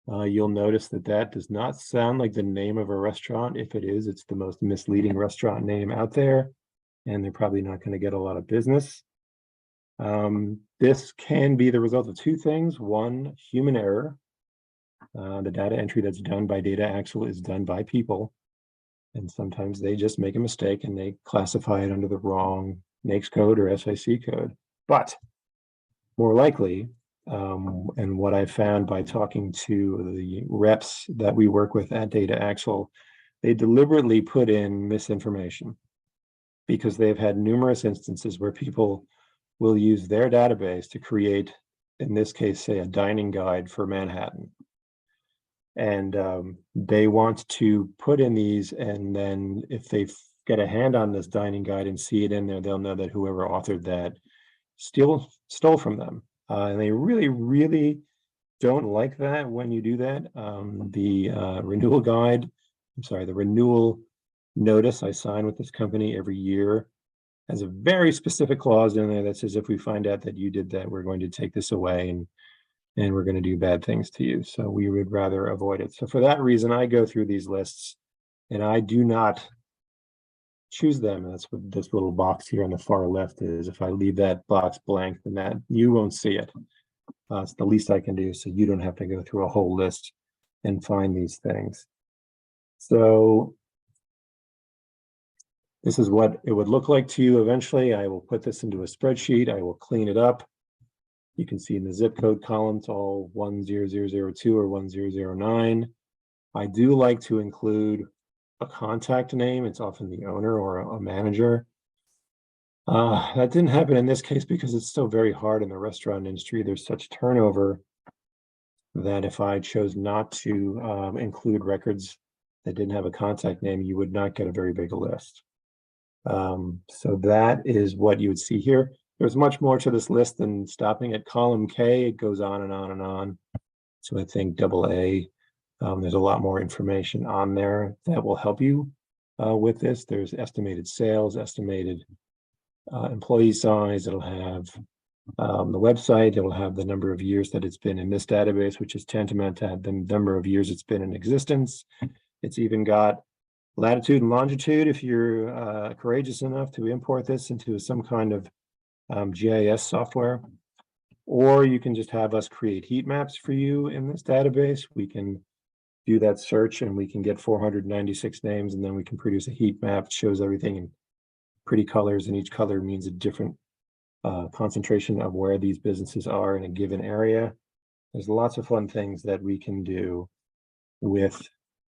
[SPEAKER 3] You'll notice that does not sound like the name of a restaurant. If it is, it's the most misleading restaurant name out there, and they're probably not going to get a lot of business. This can be the result of two things. One, human error. The data entry that's done by Data Axle is done by people, and sometimes they just make a mistake and they classify it under the wrong NAICS code or SIC code. But more likely, and what I found by talking to the reps that we work with at Data Axle, they deliberately put in misinformation because they've had numerous instances where people will use their database to create, in this case, say a dining guide for Manhattan. And they want to put in these, and then if they get a hand on this dining guide and see it in there, they'll know that whoever authored that stole from them. And they really, really don't like that when you do that. The renewal guide, I'm sorry, the renewal notice I sign with this company every year has a very specific clause in there that says if we find out that you did that, we're going to take this away and we're going to do bad things to you. So we would rather avoid it. So for that reason, I go through these lists and I do not choose them. And that's what this little box here on the far left is. If I leave that box blank, then that you won't see it. It's the least I can do, so you don't have to go through a whole list and find these things. So this is what it would look like to you eventually. I will put this into a spreadsheet. I will clean it up. You can see in the zip code column, it's all 10002 or 1009. I do like to include a contact name. It's often the owner or a manager. That didn't happen in this case because it's still very hard in the restaurant industry. There's such turnover that if I chose not to include records that didn't have a contact name, you would not get a very big list. So that is what you would see here. There's much more to this list than stopping at column K. It goes on and on and on. So I think double A, there's a lot more information on there that will help you with this. There's estimated sales, estimated employee size. It'll have the website. It'll have the number of years that it's been in this database, which is tantamount to the number of years it's been in existence. It's even got latitude and longitude if you're courageous enough to import this into some kind of GIS software, or you can just have us create heat maps for you in this database. We can do that search and we can get 496 names, and then we can produce a heat map that shows everything in pretty colors, and each color means a different concentration of where these businesses are in a given area. There's lots of fun things that we can do with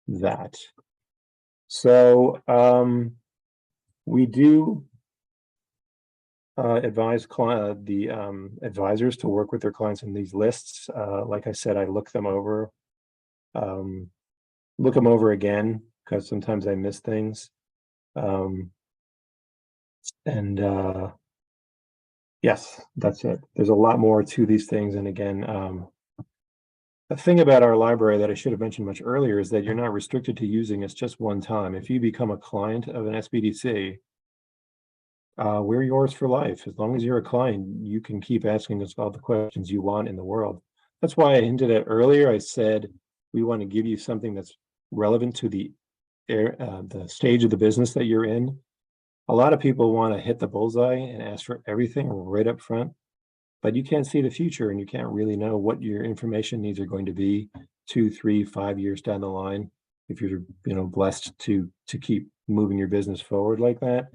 [SPEAKER 3] that. So we do advise the advisors to work with their clients in these lists. Like I said, I look them over again because sometimes I miss things. Yes, that's it. There's a lot more to these things. And again, the thing about our library that I should have mentioned much earlier is that you're not restricted to using us just one time. If you become a client of an SBDC, we're yours for life. As long as you're a client, you can keep asking us all the questions you want in the world. That's why I hinted at earlier. I said we want to give you something that's relevant to the stage of the business that you're in. A lot of people want to hit the bullseye and ask for everything right up front, but you can't see the future and you can't really know what your information needs are going to be 2, 3, 5 years down the line. If you're blessed to keep moving your business forward like that,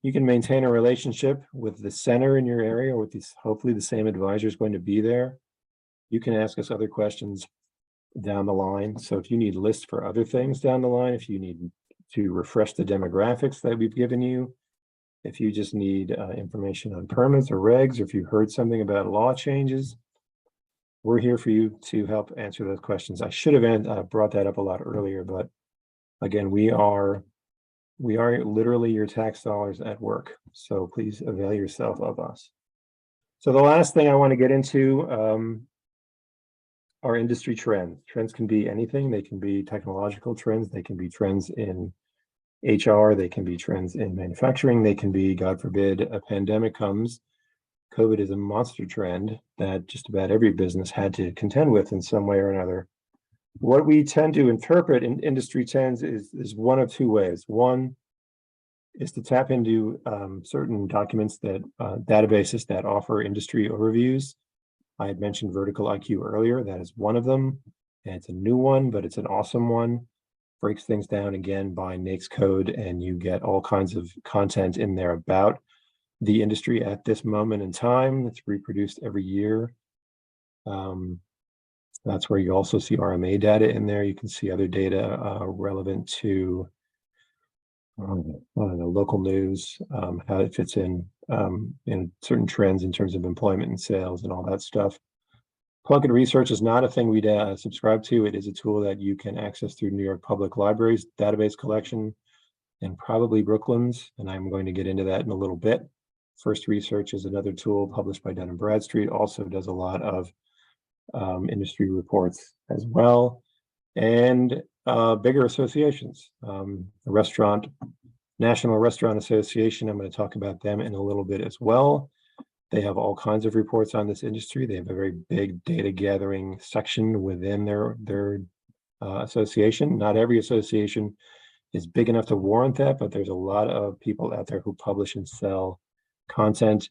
[SPEAKER 3] you can maintain a relationship with the center in your area with these, hopefully the same advisor is going to be there. You can ask us other questions down the line. So if you need lists for other things down the line, if you need to refresh the demographics that we've given you, if you just need information on permits or regs, or if you heard something about law changes, we're here for you to help answer those questions. I should have brought that up a lot earlier, but again, we are literally your tax dollars at work. So please avail yourself of us. So the last thing I want to get into are industry trends. Trends can be anything. They can be technological trends. They can be trends in HR. They can be trends in manufacturing. They can be, God forbid, a pandemic comes. COVID is a monster trend that just about every business had to contend with in some way or another. What we tend to interpret in industry trends is one of two ways. One is to tap into certain documents that databases that offer industry overviews. I had mentioned Vertical IQ earlier. That is one of them. And it's a new one, but it's an awesome one. Breaks things down again by NAICS code, and you get all kinds of content in there about the industry at this moment in time. It's reproduced every year. That's where you also see RMA data in there. You can see other data relevant to local news, how it fits in certain trends in terms of employment and sales and all that stuff. Plunket Research is not a thing we subscribe to. It is a tool that you can access through New York Public Library's database collection and probably Brooklyn's, and I'm going to get into that in a little bit. First Research is another tool published by Dun & Bradstreet, also does a lot of industry reports as well, and bigger associations. National Restaurant Association, I'm going to talk about them in a little bit as well. They have all kinds of reports on this industry. They have a very big data gathering section within their association. Not every association is big enough to warrant that, but there's a lot of people out there who publish and sell content.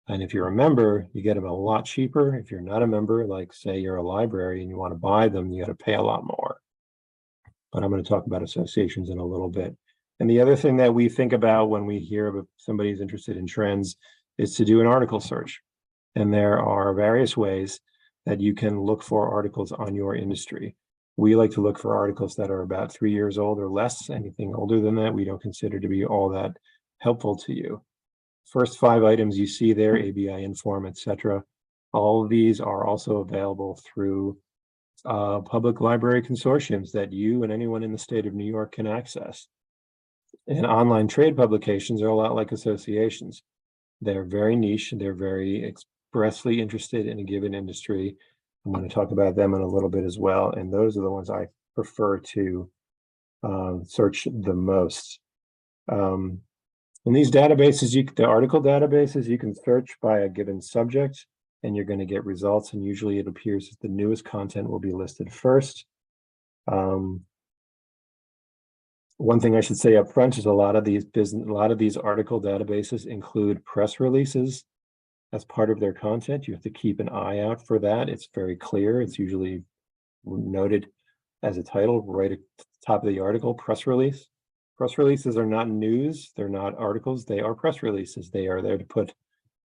[SPEAKER 3] And if you're a member, you get them a lot cheaper. If you're not a member, like say you're a library and you want to buy them, you got to pay a lot more. But I'm going to talk about associations in a little bit. And the other thing that we think about when we hear of somebody's interested in trends is to do an article search. And there are various ways that you can look for articles on your industry. We like to look for articles that are about 3 years old or less. Anything older than that, we don't consider to be all that helpful to you. First 5 items you see there, ABI Inform, etc. All of these are also available through public library consortiums that you and anyone in the state of New York can access. And online trade publications are a lot like associations. They're very niche, they're very expressly interested in a given industry. I'm going to talk about them in a little bit as well. And those are the ones I prefer to search the most. In these databases, the article databases, you can search by a given subject and you're going to get results. And usually it appears that the newest content will be listed first. One thing I should say up front is a lot of these article databases include press releases as part of their content. You have to keep an eye out for that. It's very clear. It's usually noted as a title right at the top of the article, press release. Press releases are not news. They're not articles. They are press releases. They are there to put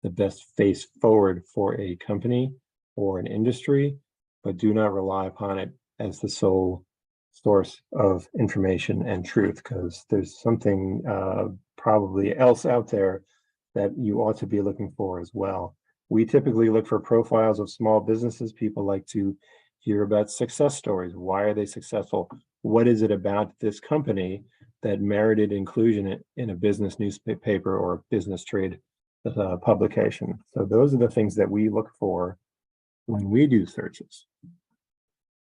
[SPEAKER 3] the best face forward for a company or an industry, but do not rely upon it as the sole source of information and truth, because there's something probably else out there that you ought to be looking for as well. We typically look for profiles of small businesses. People like to hear about success stories. Why are they successful? What is it about this company that merited inclusion in a business newspaper or business trade publication? So those are the things that we look for when we do searches.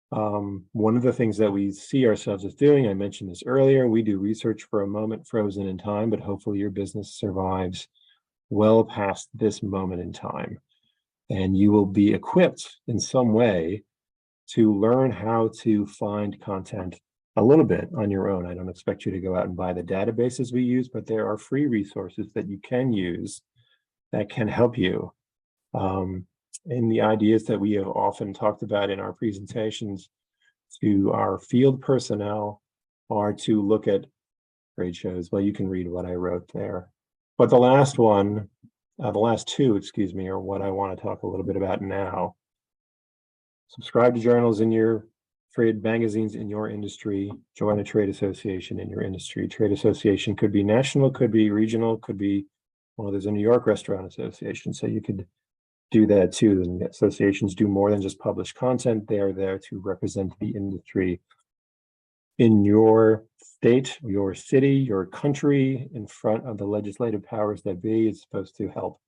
[SPEAKER 3] One of the things that we see ourselves as doing, I mentioned this earlier, we do research for a moment frozen in time, but hopefully your business survives well past this moment in time. And you will be equipped in some way to learn how to find content a little bit on your own. I don't expect you to go out and buy the databases we use, but there are free resources that you can use that can help you. And the ideas that we have often talked about in our presentations to our field personnel are to look at trade shows. Well, you can read what I wrote there. But the last two, excuse me, are what I want to talk a little bit about now. Subscribe to journals in your trade magazines in your industry, join a trade association in your industry. Trade association could be national, could be regional, could be, well, there's a New York Restaurant Association, so you could do that too. And associations do more than just publish content. They are there to represent the industry in your state, your city, your country, in front of the legislative powers that be. It's supposed to help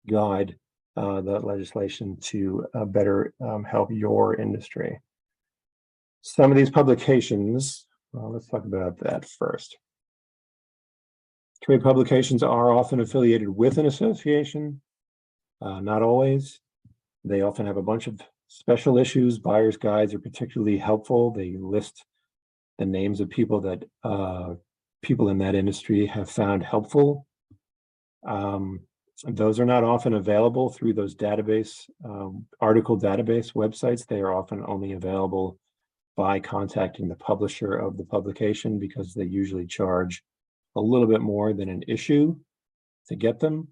[SPEAKER 3] guide the legislation to better help your industry. Some of these publications, well, let's talk about that first. Trade publications are often affiliated with an association. Not always. They often have a bunch of special issues. Buyer's guides are particularly helpful. They list the names of people that people in that industry have found helpful. Those are not often available through those database, article database websites. They are often only available by contacting the publisher of the publication, because they usually charge a little bit more than an issue to get them.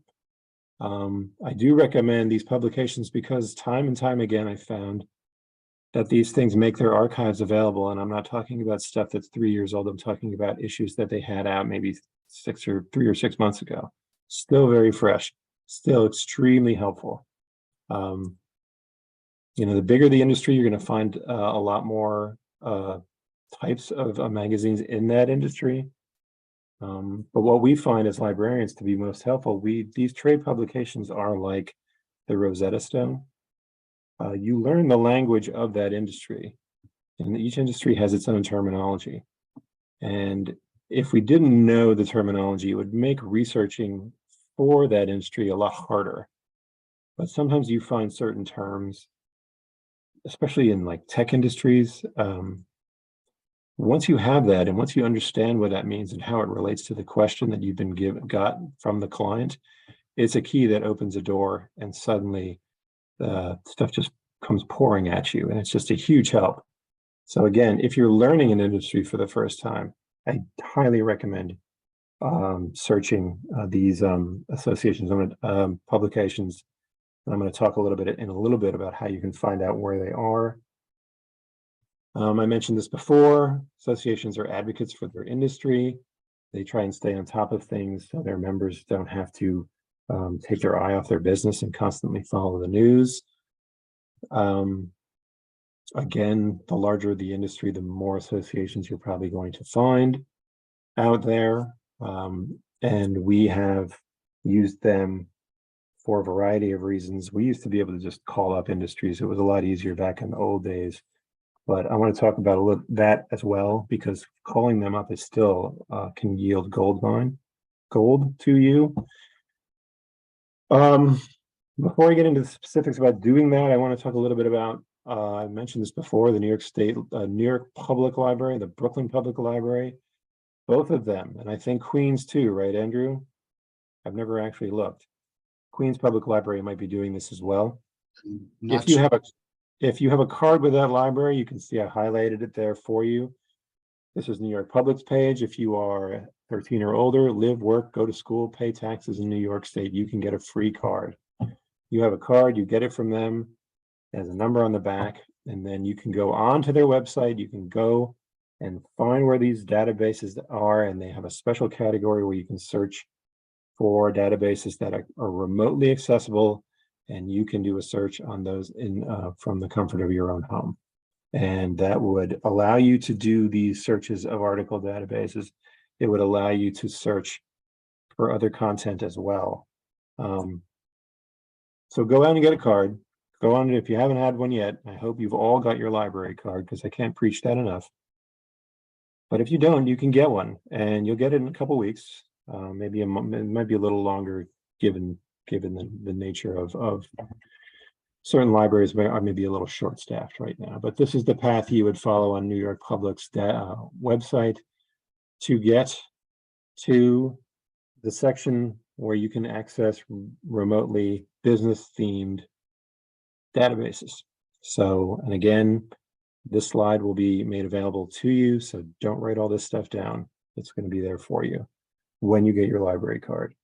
[SPEAKER 3] I do recommend these publications because time and time again, I found that these things make their archives available. And I'm not talking about stuff that's 3 years old. I'm talking about issues that they had out maybe 3 or 6 months ago. Still very fresh, still extremely helpful. The bigger the industry, you're going to find a lot more types of magazines in that industry. But what we find as librarians to be most helpful, these trade publications are like the Rosetta Stone. you learn the language of that industry, and each industry has its own terminology. And if we didn't know the terminology, it would make researching for that industry a lot harder. But sometimes you find certain terms, especially in like tech industries, once you have that, and once you understand what that means and how it relates to the question that you've been got from the client, it's a key that opens a door, and suddenly stuff just comes pouring at you, and it's just a huge help. So again, if you're learning an industry for the first time, I highly recommend searching these associations and publications. And I'm going to talk a little bit about how you can find out where they are. I mentioned this before. Associations are advocates for their industry. They try and stay on top of things so their members don't have to take their eye off their business and constantly follow the news. Again, the larger the industry, the more associations you're probably going to find out there. And we have used them for a variety of reasons. We used to be able to just call up industries. It was a lot easier back in the old days. But I want to talk about that as well, because calling them up is still can yield gold to you. Before I get into the specifics about doing that, I want to talk a little bit about, I mentioned this before, the New York Public Library, the Brooklyn Public Library, both of them, and I think Queens too, right, Andrew? I've never actually looked. Queens Public Library might be doing this as well. If you have a card with that library, you can see I highlighted it there for you. This is New York Public's page. If you are 13 or older, live, work, go to school, pay taxes in New York State, you can get a free card. You have a card, you get it from them, it has a number on the back, and then you can go onto their website, you can go and find where these databases are, and they have a special category where you can search for databases that are remotely accessible, and you can do a search on those from the comfort of your own home. And that would allow you to do these searches of article databases. It would allow you to search for other content as well. So go out and get a card. Go on, if you haven't had one yet, I hope you've all got your library card, because I can't preach that enough. But if you don't, you can get one, and you'll get it in a couple weeks, maybe a month. It might be a little longer, given the nature of certain libraries are maybe a little short-staffed right now. But this is the path you would follow on New York Public's website to get to the section where you can access remotely business-themed databases. So, and again, this slide will be made available to you, so don't write all this stuff down. It's going to be there for you when you get your library card.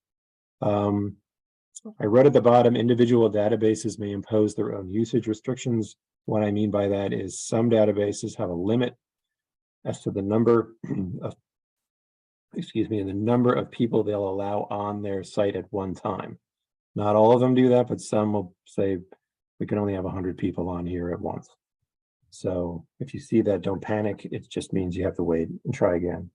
[SPEAKER 3] I wrote at the bottom, individual databases may impose their own usage restrictions. What I mean by that is some databases have a limit as to the number of, the number of people they'll allow on their site at one time. Not all of them do that, but some will say we can only have 100 people on here at once. So if you see that, don't panic. It just means you have to wait and try again.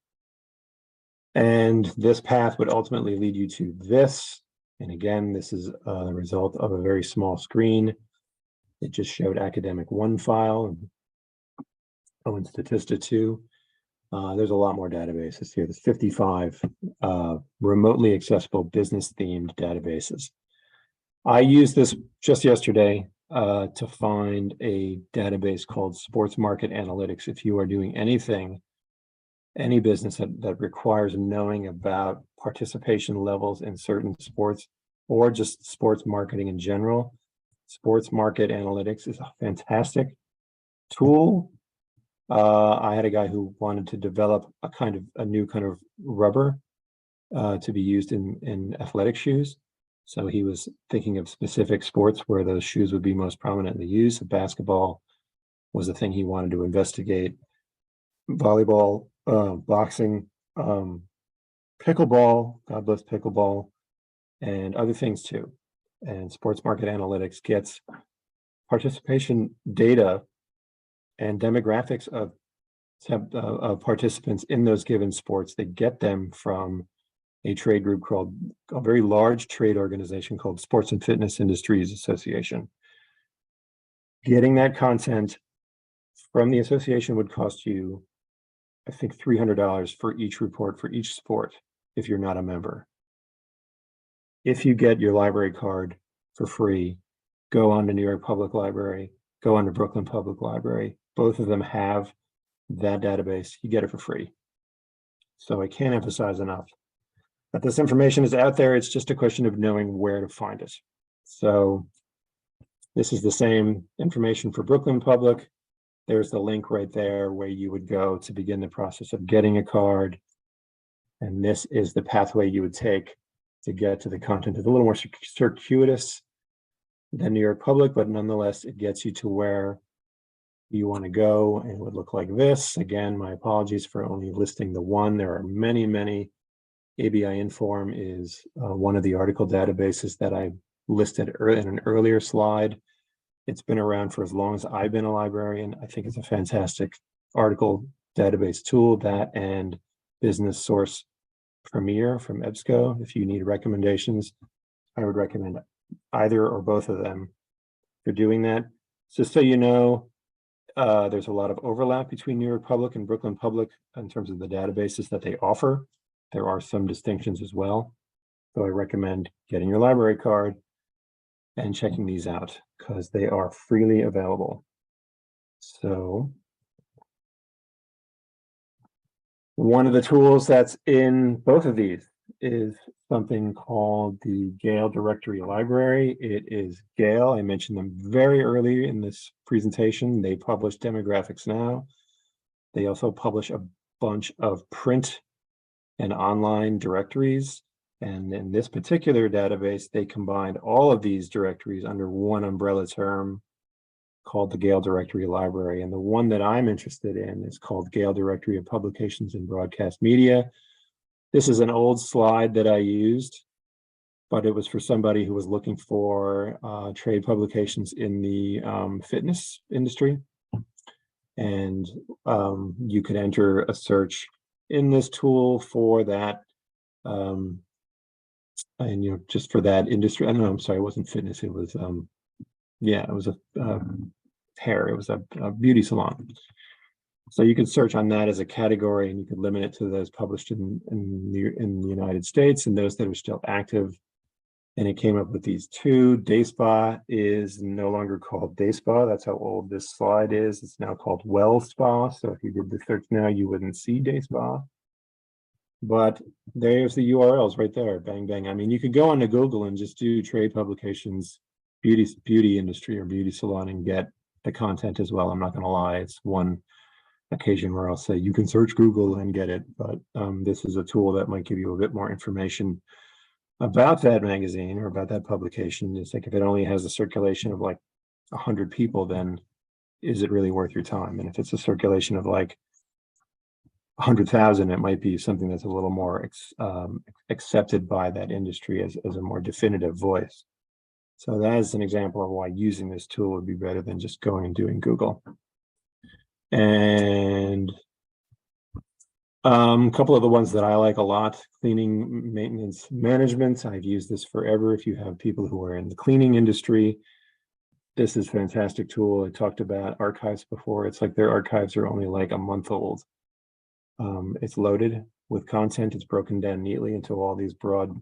[SPEAKER 3] And this path would ultimately lead you to this. And again, this is the result of a very small screen. It just showed academic 1 file and Statista 2. There's a lot more databases here. There's 55 remotely accessible business-themed databases. I used this just yesterday to find a database called Sports Market Analytics. If you are doing anything, any business that requires knowing about participation levels in certain sports, or just sports marketing in general, Sports Market Analytics is a fantastic tool. I had a guy who wanted to develop a new kind of rubber to be used in athletic shoes. So he was thinking of specific sports where those shoes would be most prominently used. Basketball was the thing he wanted to investigate. Volleyball, boxing, pickleball, God bless pickleball, and other things too. And Sports Market Analytics gets participation data and demographics of participants in those given sports. They get them from a trade group called, a very large trade organization called Sports and Fitness Industries Association. Getting that content from the association would cost you, I think, $300 for each report for each sport if you're not a member. If you get your library card for free, go on to New York Public Library, go on to Brooklyn Public Library. Both of them have that database. You get it for free. So I can't emphasize enough that this information is out there. It's just a question of knowing where to find it. So this is the same information for Brooklyn Public. There's the link right there where you would go to begin the process of getting a card. And this is the pathway you would take to get to the content. It's a little more circuitous than New York Public, but nonetheless, it gets you to where you want to go, and it would look like this. Again, my apologies for only listing the one. There are many, many. ABI Inform is one of the article databases that I listed in an earlier slide. It's been around for as long as I've been a librarian. I think it's a fantastic article database tool. That and Business Source Premier from EBSCO. If you need recommendations, I would recommend either or both of them for doing that. Just so you know, there's a lot of overlap between New York Public and Brooklyn Public in terms of the databases that they offer. There are some distinctions as well. So I recommend getting your library card and checking these out because they are freely available. So one of the tools that's in both of these is something called the Gale Directory Library. It is Gale. I mentioned them very early in this presentation. They publish Demographics Now. They also publish a bunch of print and online directories. And in this particular database, they combined all of these directories under one umbrella term called the Gale Directory Library. And the one that I'm interested in is called Gale Directory of Publications and Broadcast Media. This is an old slide that I used, but it was for somebody who was looking for trade publications in the fitness industry. And you could enter a search in this tool for that. And just for that industry, I don't know, I'm sorry, it wasn't fitness, it was yeah, it was a hair, it was a beauty salon. So you could search on that as a category, and you could limit it to those published in the United States and those that are still active. And it came up with these two. DaySpa is no longer called DaySpa. That's how old this slide is. It's now called WellSpa. So if you did the search now, you wouldn't see DaySpa. But there's the URLs right there, bang, bang. I mean, you could go onto Google and just do trade publications, beauty industry or beauty salon and get the content as well. I'm not going to lie. It's one occasion where I'll say you can search Google and get it. But this is a tool that might give you a bit more information about that magazine or about that publication. It's like if it only has a circulation of like 100 people, then is it really worth your time? And if it's a circulation of like 100,000, it might be something that's a little more accepted by that industry as a more definitive voice. So that is an example of why using this tool would be better than just going and doing Google. And a couple of the ones that I like a lot, cleaning maintenance management. I've used this forever. If you have people who are in the cleaning industry, this is a fantastic tool. I talked about archives before. It's like their archives are only like a month old. It's loaded with content. It's broken down neatly into all these broad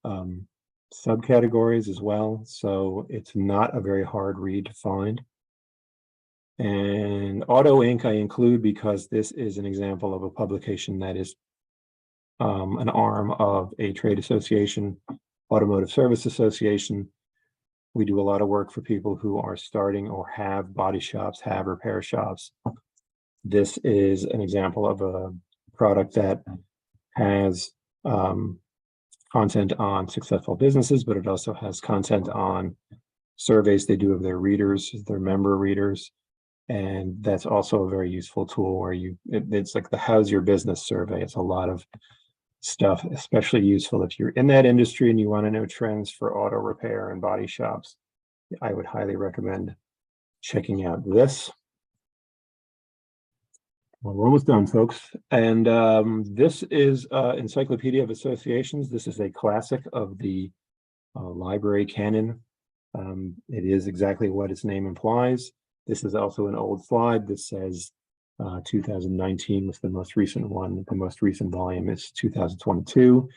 [SPEAKER 3] subcategories as well. So it's not a very hard read to find. And Auto Ink I include because this is an example of a publication that is an arm of a trade association, Automotive Service Association. We do a lot of work for people who are starting or have body shops, have repair shops. This is an example of a product that has content on successful businesses, but it also has content on surveys they do of their readers, their member readers. And that's also a very useful tool where it's like the how's your business survey. It's a lot of stuff, especially useful if you're in that industry and you want to know trends for auto repair and body shops. I would highly recommend checking out this. Well, we're almost done, folks. And this is Encyclopedia of Associations. This is a classic of the library canon. It is exactly what its name implies. This is also an old slide. This says 2019 was the most recent one. The most recent volume is 2022.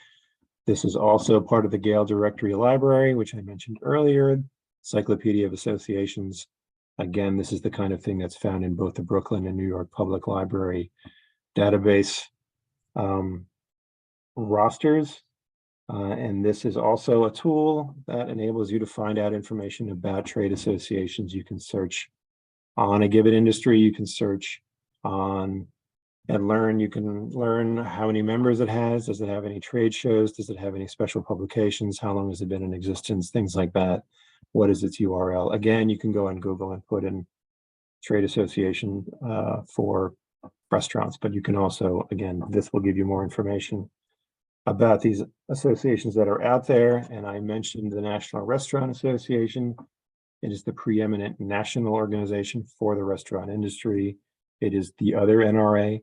[SPEAKER 3] This is also part of the Gale Directory Library, which I mentioned earlier, Encyclopedia of Associations. Again, this is the kind of thing that's found in both the Brooklyn and New York Public Library database rosters. And this is also a tool that enables you to find out information about trade associations. You can search on a given industry, you can search on and learn. You can learn how many members it has. Does it have any trade shows? Does it have any special publications? How long has it been in existence? Things like that. What is its URL? Again, you can go on Google and put in trade association for restaurants, but you can also, again, this will give you more information about these associations that are out there. And I mentioned the National Restaurant Association. It is the preeminent national organization for the restaurant industry. It is the other NRA.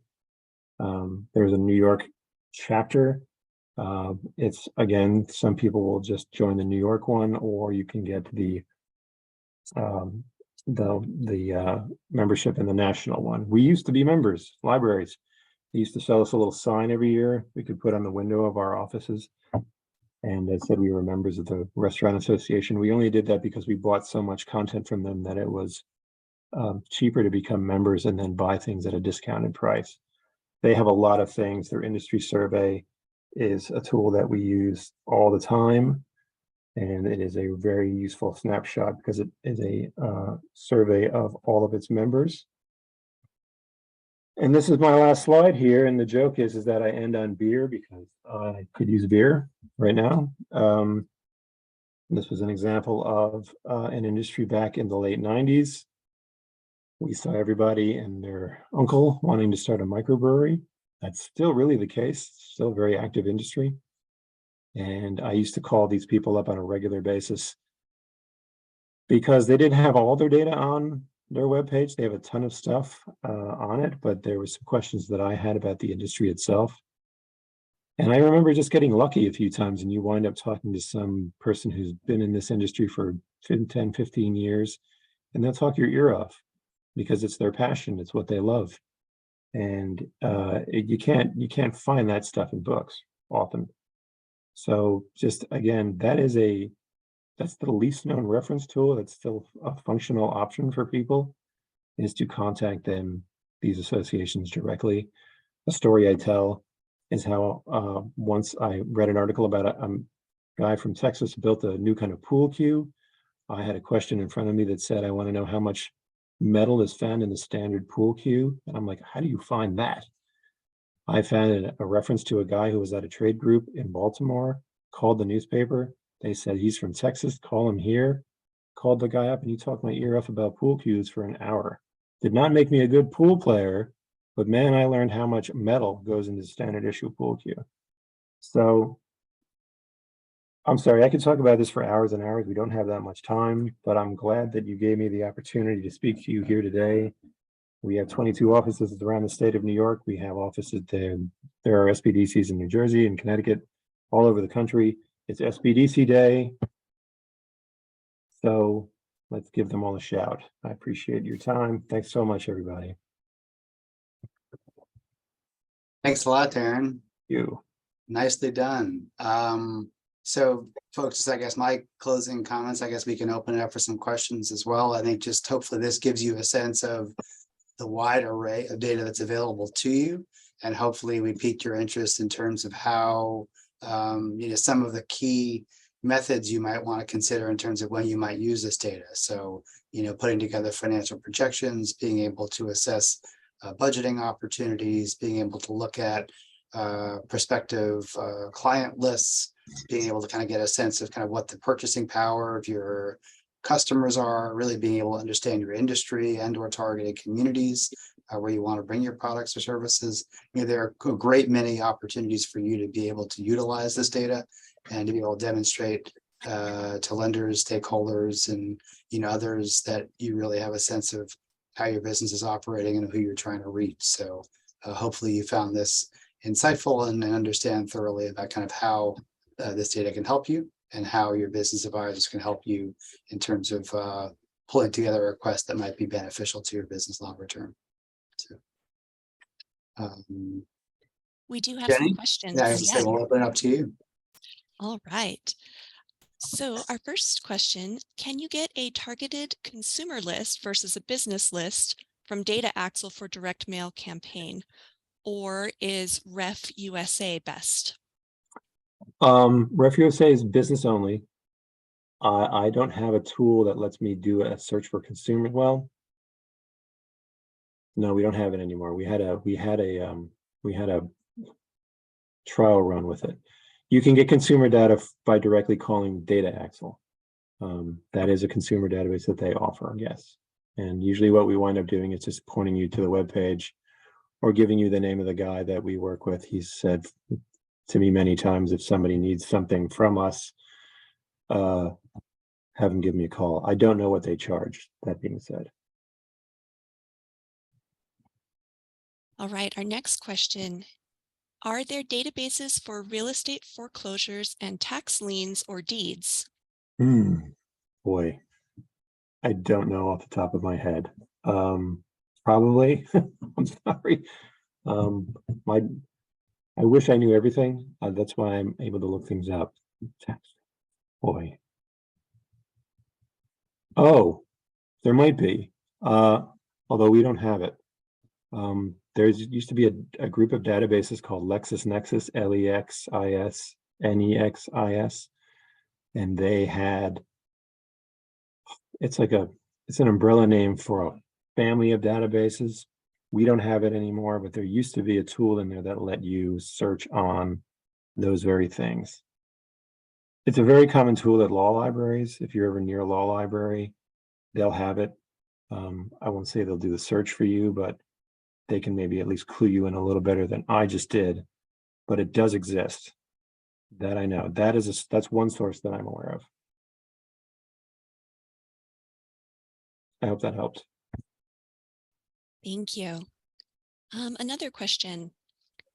[SPEAKER 3] There's a New York chapter. It's, again, some people will just join the New York one, or you can get the membership in the national one. We used to be members, libraries. They used to sell us a little sign every year we could put on the window of our offices. And it said we were members of the Restaurant Association. We only did that because we bought so much content from them that it was cheaper to become members and then buy things at a discounted price. They have a lot of things. Their industry survey is a tool that we use all the time. And it is a very useful snapshot because it is a survey of all of its members. And this is my last slide here. And the joke is that I end on beer because I could use beer right now. This was an example of an industry back in the late 90s. We saw everybody and their uncle wanting to start a microbrewery. That's still really the case, still a very active industry. And I used to call these people up on a regular basis because they didn't have all their data on their webpage. They have a ton of stuff on it, but there were some questions that I had about the industry itself. And I remember just getting lucky a few times, and you wind up talking to some person who's been in this industry for 10, 15 years, and they'll talk your ear off because it's their passion, it's what they love. And you can't find that stuff in books often. So just again, that's the least known reference tool. That's still a functional option for people, is to contact these associations directly. A story I tell is how once I read an article about a guy from Texas built a new kind of pool cue. I had a question in front of me that said, I want to know how much metal is found in the standard pool cue. And I'm like, how do you find that? I found a reference to a guy who was at a trade group in Baltimore, called the newspaper. They said, he's from Texas, call him here. Called the guy up and he talked my ear off about pool cues for an hour. Did not make me a good pool player, but man, I learned how much metal goes into standard issue pool cue. So I'm sorry, I could talk about this for hours and hours. We don't have that much time, but I'm glad that you gave me the opportunity to speak to you here today. We have 22 offices around the state of New York. We have offices there. There are SBDCs in New Jersey and Connecticut, all over the country. It's SBDC Day. So let's give them all a shout. I appreciate your time. Thanks so much, everybody.
[SPEAKER 2] Thanks a lot, Darrin.
[SPEAKER 3] You.
[SPEAKER 2] Nicely done. So folks, I guess my closing comments, I guess we can open it up for some questions as well. I think just hopefully this gives you a sense of the wide array of data that's available to you. And hopefully we piqued your interest in terms of how, some of the key methods you might want to consider in terms of when you might use this data. So, putting together financial projections, being able to assess budgeting opportunities, being able to look at prospective client lists, being able to kind of get a sense of kind of what the purchasing power of your customers are, really being able to understand your industry and or targeted communities where you want to bring your products or services. There are a great many opportunities for you to be able to utilize this data and to be able to demonstrate to lenders, stakeholders, and others that you really have a sense of how your business is operating and who you're trying to reach. So hopefully you found this insightful and understand thoroughly about kind of how this data can help you and how your business advisors can help you in terms of pulling together a request that might be beneficial to your business longer term. So,
[SPEAKER 1] we do have some
[SPEAKER 2] Jenny?
[SPEAKER 1] questions.
[SPEAKER 2] Yeah, I was gonna say, we'll open it up to you.
[SPEAKER 1] All right. So our first question, can you get a targeted consumer list versus a business list from Data Axle for direct mail campaign? Or is Ref USA best?
[SPEAKER 3] Ref USA is business only. I don't have a tool that lets me do a search for consumer. Well, no, we don't have it anymore. We had a trial run with it. You can get consumer data by directly calling Data Axle. That is a consumer database that they offer, yes. And usually what we wind up doing is just pointing you to the web page or giving you the name of the guy that we work with. He's said to me many times, if somebody needs something from us, have them give me a call. I don't know what they charge, that being said.
[SPEAKER 1] All right, our next question. Are there databases for real estate foreclosures and tax liens or deeds?
[SPEAKER 3] Boy, I don't know off the top of my head. Probably. I'm sorry. I wish I knew everything. That's why I'm able to look things up. Boy. Oh, there might be. Although we don't have it. There used to be a group of databases called LexisNexis, LEXIS, and they had, it's an umbrella name for a family of databases. We don't have it anymore, but there used to be a tool in there that let you search on those very things. It's a very common tool at law libraries. If you're ever near a law library, they'll have it. I won't say they'll do the search for you, but they can maybe at least clue you in a little better than I just did, but it does exist. That I know. That's one source that I'm aware of. I hope that helped.
[SPEAKER 1] Thank you. Another question.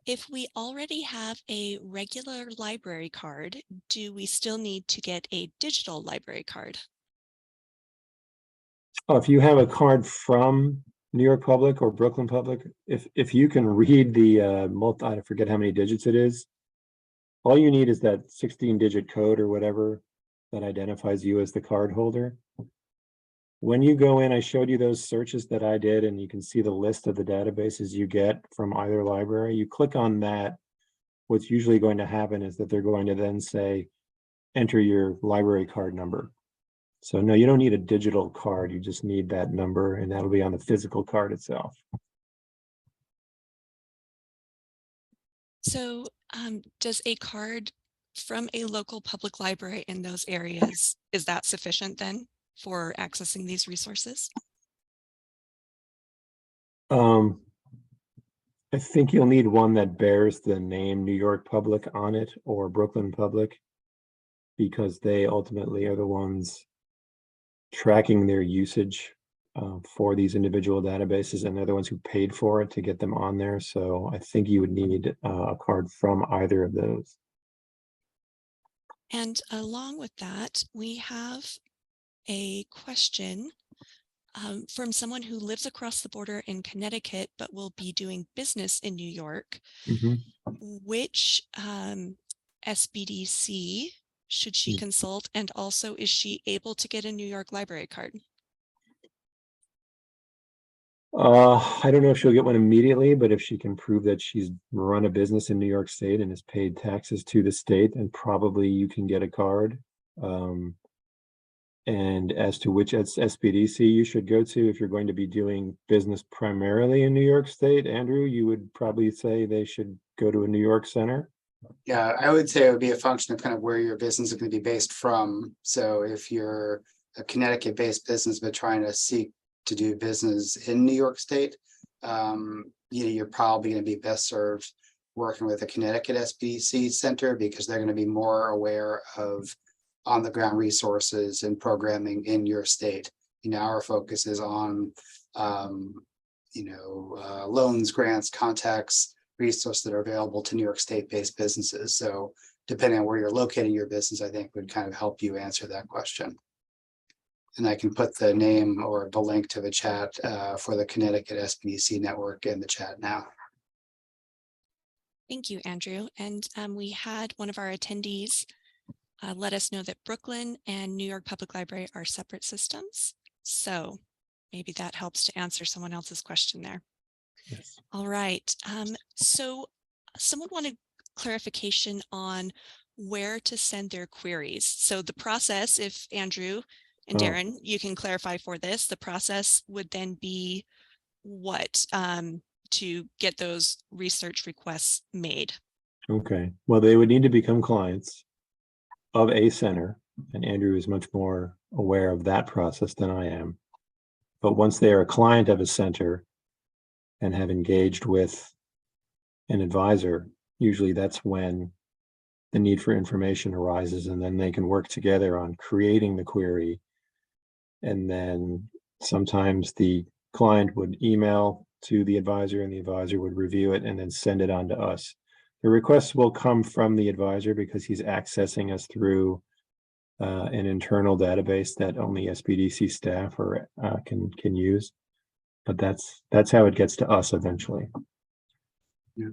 [SPEAKER 1] If we already have a regular library card, do we still need to get a digital library card?
[SPEAKER 3] Oh, if you have a card from New York Public or Brooklyn Public, if you can read the I forget how many digits it is, all you need is that 16-digit code or whatever that identifies you as the card holder. When you go in, I showed you those searches that I did, and you can see the list of the databases you get from either library. You click on that. What's usually going to happen is that they're going to then say, enter your library card number. So no, you don't need a digital card. You just need that number, and that'll be on the physical card itself.
[SPEAKER 1] So does a card from a local public library in those areas, is that sufficient then for accessing these resources?
[SPEAKER 3] I think you'll need one that bears the name New York Public on it or Brooklyn Public, because they ultimately are the ones tracking their usage for these individual databases, and they're the ones who paid for it to get them on there. So I think you would need a card from either of those.
[SPEAKER 1] And along with that, we have a question from someone who lives across the border in Connecticut, but will be doing business in New York. Which SBDC should she consult? And also, is she able to get a New York library card?
[SPEAKER 3] I don't know if she'll get one immediately, but if she can prove that she's run a business in New York State and has paid taxes to the state, then probably you can get a card. And as to which SBDC you should go to, if you're going to be doing business primarily in New York State, Andrew, you would probably say they should go to a New York center.
[SPEAKER 2] Yeah, I would say it would be a function of kind of where your business is going to be based from. So if you're a Connecticut-based business but trying to seek to do business in New York State, you're probably going to be best served working with a Connecticut SBDC center, because they're going to be more aware of on-the-ground resources and programming in your state. Our focus is on, loans, grants, contacts, resources that are available to New York State-based businesses. So depending on where you're locating your business, I think would kind of help you answer that question. And I can put the name or the link to the chat for the Connecticut SBDC network in the chat now.
[SPEAKER 1] Thank you, Andrew. And we had one of our attendees let us know that Brooklyn and New York Public Library are separate systems. So maybe that helps to answer someone else's question there.
[SPEAKER 3] Yes.
[SPEAKER 1] All right. So someone wanted clarification on where to send their queries. So the process, if Andrew and Darrin, you can clarify for this, the process would then be what to get those research requests made?
[SPEAKER 3] Okay, well, they would need to become clients of a center, and Andrew is much more aware of that process than I am. But once they are a client of a center and have engaged with an advisor, usually that's when the need for information arises, and then they can work together on creating the query. And then sometimes the client would email to the advisor and the advisor would review it and then send it on to us. The requests will come from the advisor because he's accessing us through an internal database that only SBDC staff or can use. But that's how it gets to us eventually.
[SPEAKER 2] Yeah.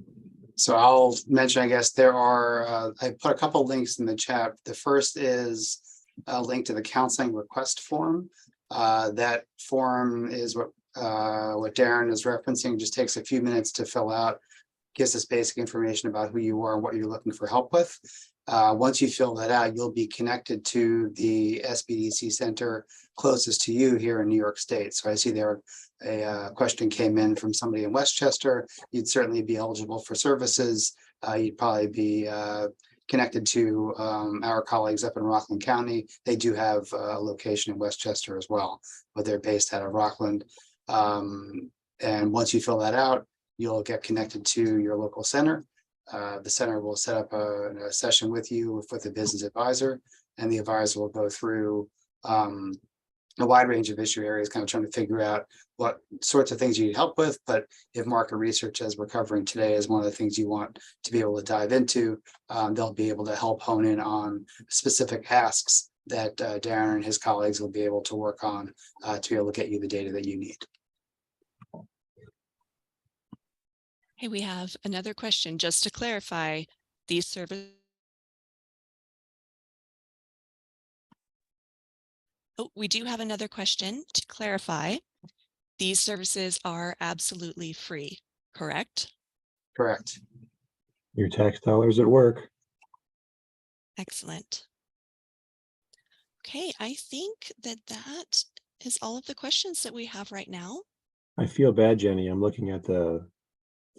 [SPEAKER 2] So I'll mention, I guess there are, I put a couple links in the chat. The first is a link to the counseling request form. That form is what Darrin is referencing. Just takes a few minutes to fill out, gives us basic information about who you are and what you're looking for help with. Once you fill that out, you'll be connected to the SBDC center closest to you here in New York State. So I see there a question came in from somebody in Westchester. You'd certainly be eligible for services. You'd probably be connected to our colleagues up in Rockland County. They do have a location in Westchester as well, but they're based out of Rockland. And once you fill that out, you'll get connected to your local center. The center will set up a session with you with a business advisor, and the advisor will go through a wide range of issue areas, kind of trying to figure out what sorts of things you need help with. But if market research, as we're covering today, is one of the things you want to be able to dive into, they'll be able to help hone in on specific asks that Darrin and his colleagues will be able to work on to be able to get you the data that you need.
[SPEAKER 1] Hey, we have another question. Just to clarify, these services. Oh, we do have another question to clarify. These services are absolutely free, correct?
[SPEAKER 2] Correct.
[SPEAKER 3] Your tax dollars at work.
[SPEAKER 1] Excellent. Okay, I think that is all of the questions that we have right now.
[SPEAKER 3] I feel bad, Jenny. I'm looking at the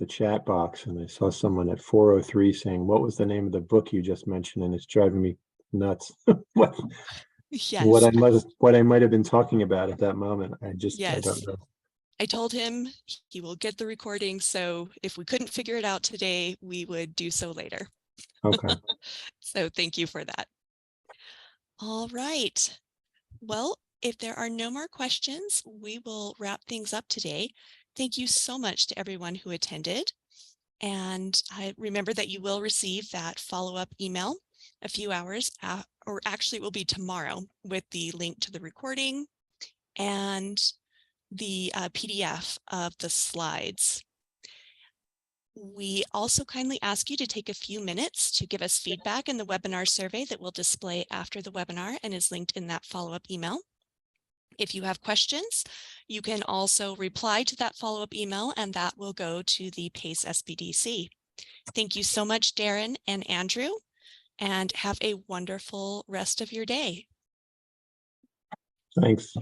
[SPEAKER 3] chat box and I saw someone at 4:03 saying, what was the name of the book you just mentioned? And it's driving me nuts.
[SPEAKER 1] Yes.
[SPEAKER 3] What I might have been talking about at that moment. I don't know.
[SPEAKER 1] I told him he will get the recording. So if we couldn't figure it out today, we would do so later.
[SPEAKER 3] Okay.
[SPEAKER 1] So thank you for that. All right. Well, if there are no more questions, we will wrap things up today. Thank you so much to everyone who attended. And I remember that you will receive that follow-up email a few hours, or actually it will be tomorrow, with the link to the recording and the PDF of the slides. We also kindly ask you to take a few minutes to give us feedback in the webinar survey that will display after the webinar and is linked in that follow-up email. If you have questions, you can also reply to that follow-up email and that will go to the PACE SBDC. Thank you so much, Darrin and Andrew, and have a wonderful rest of your day.
[SPEAKER 3] Thanks.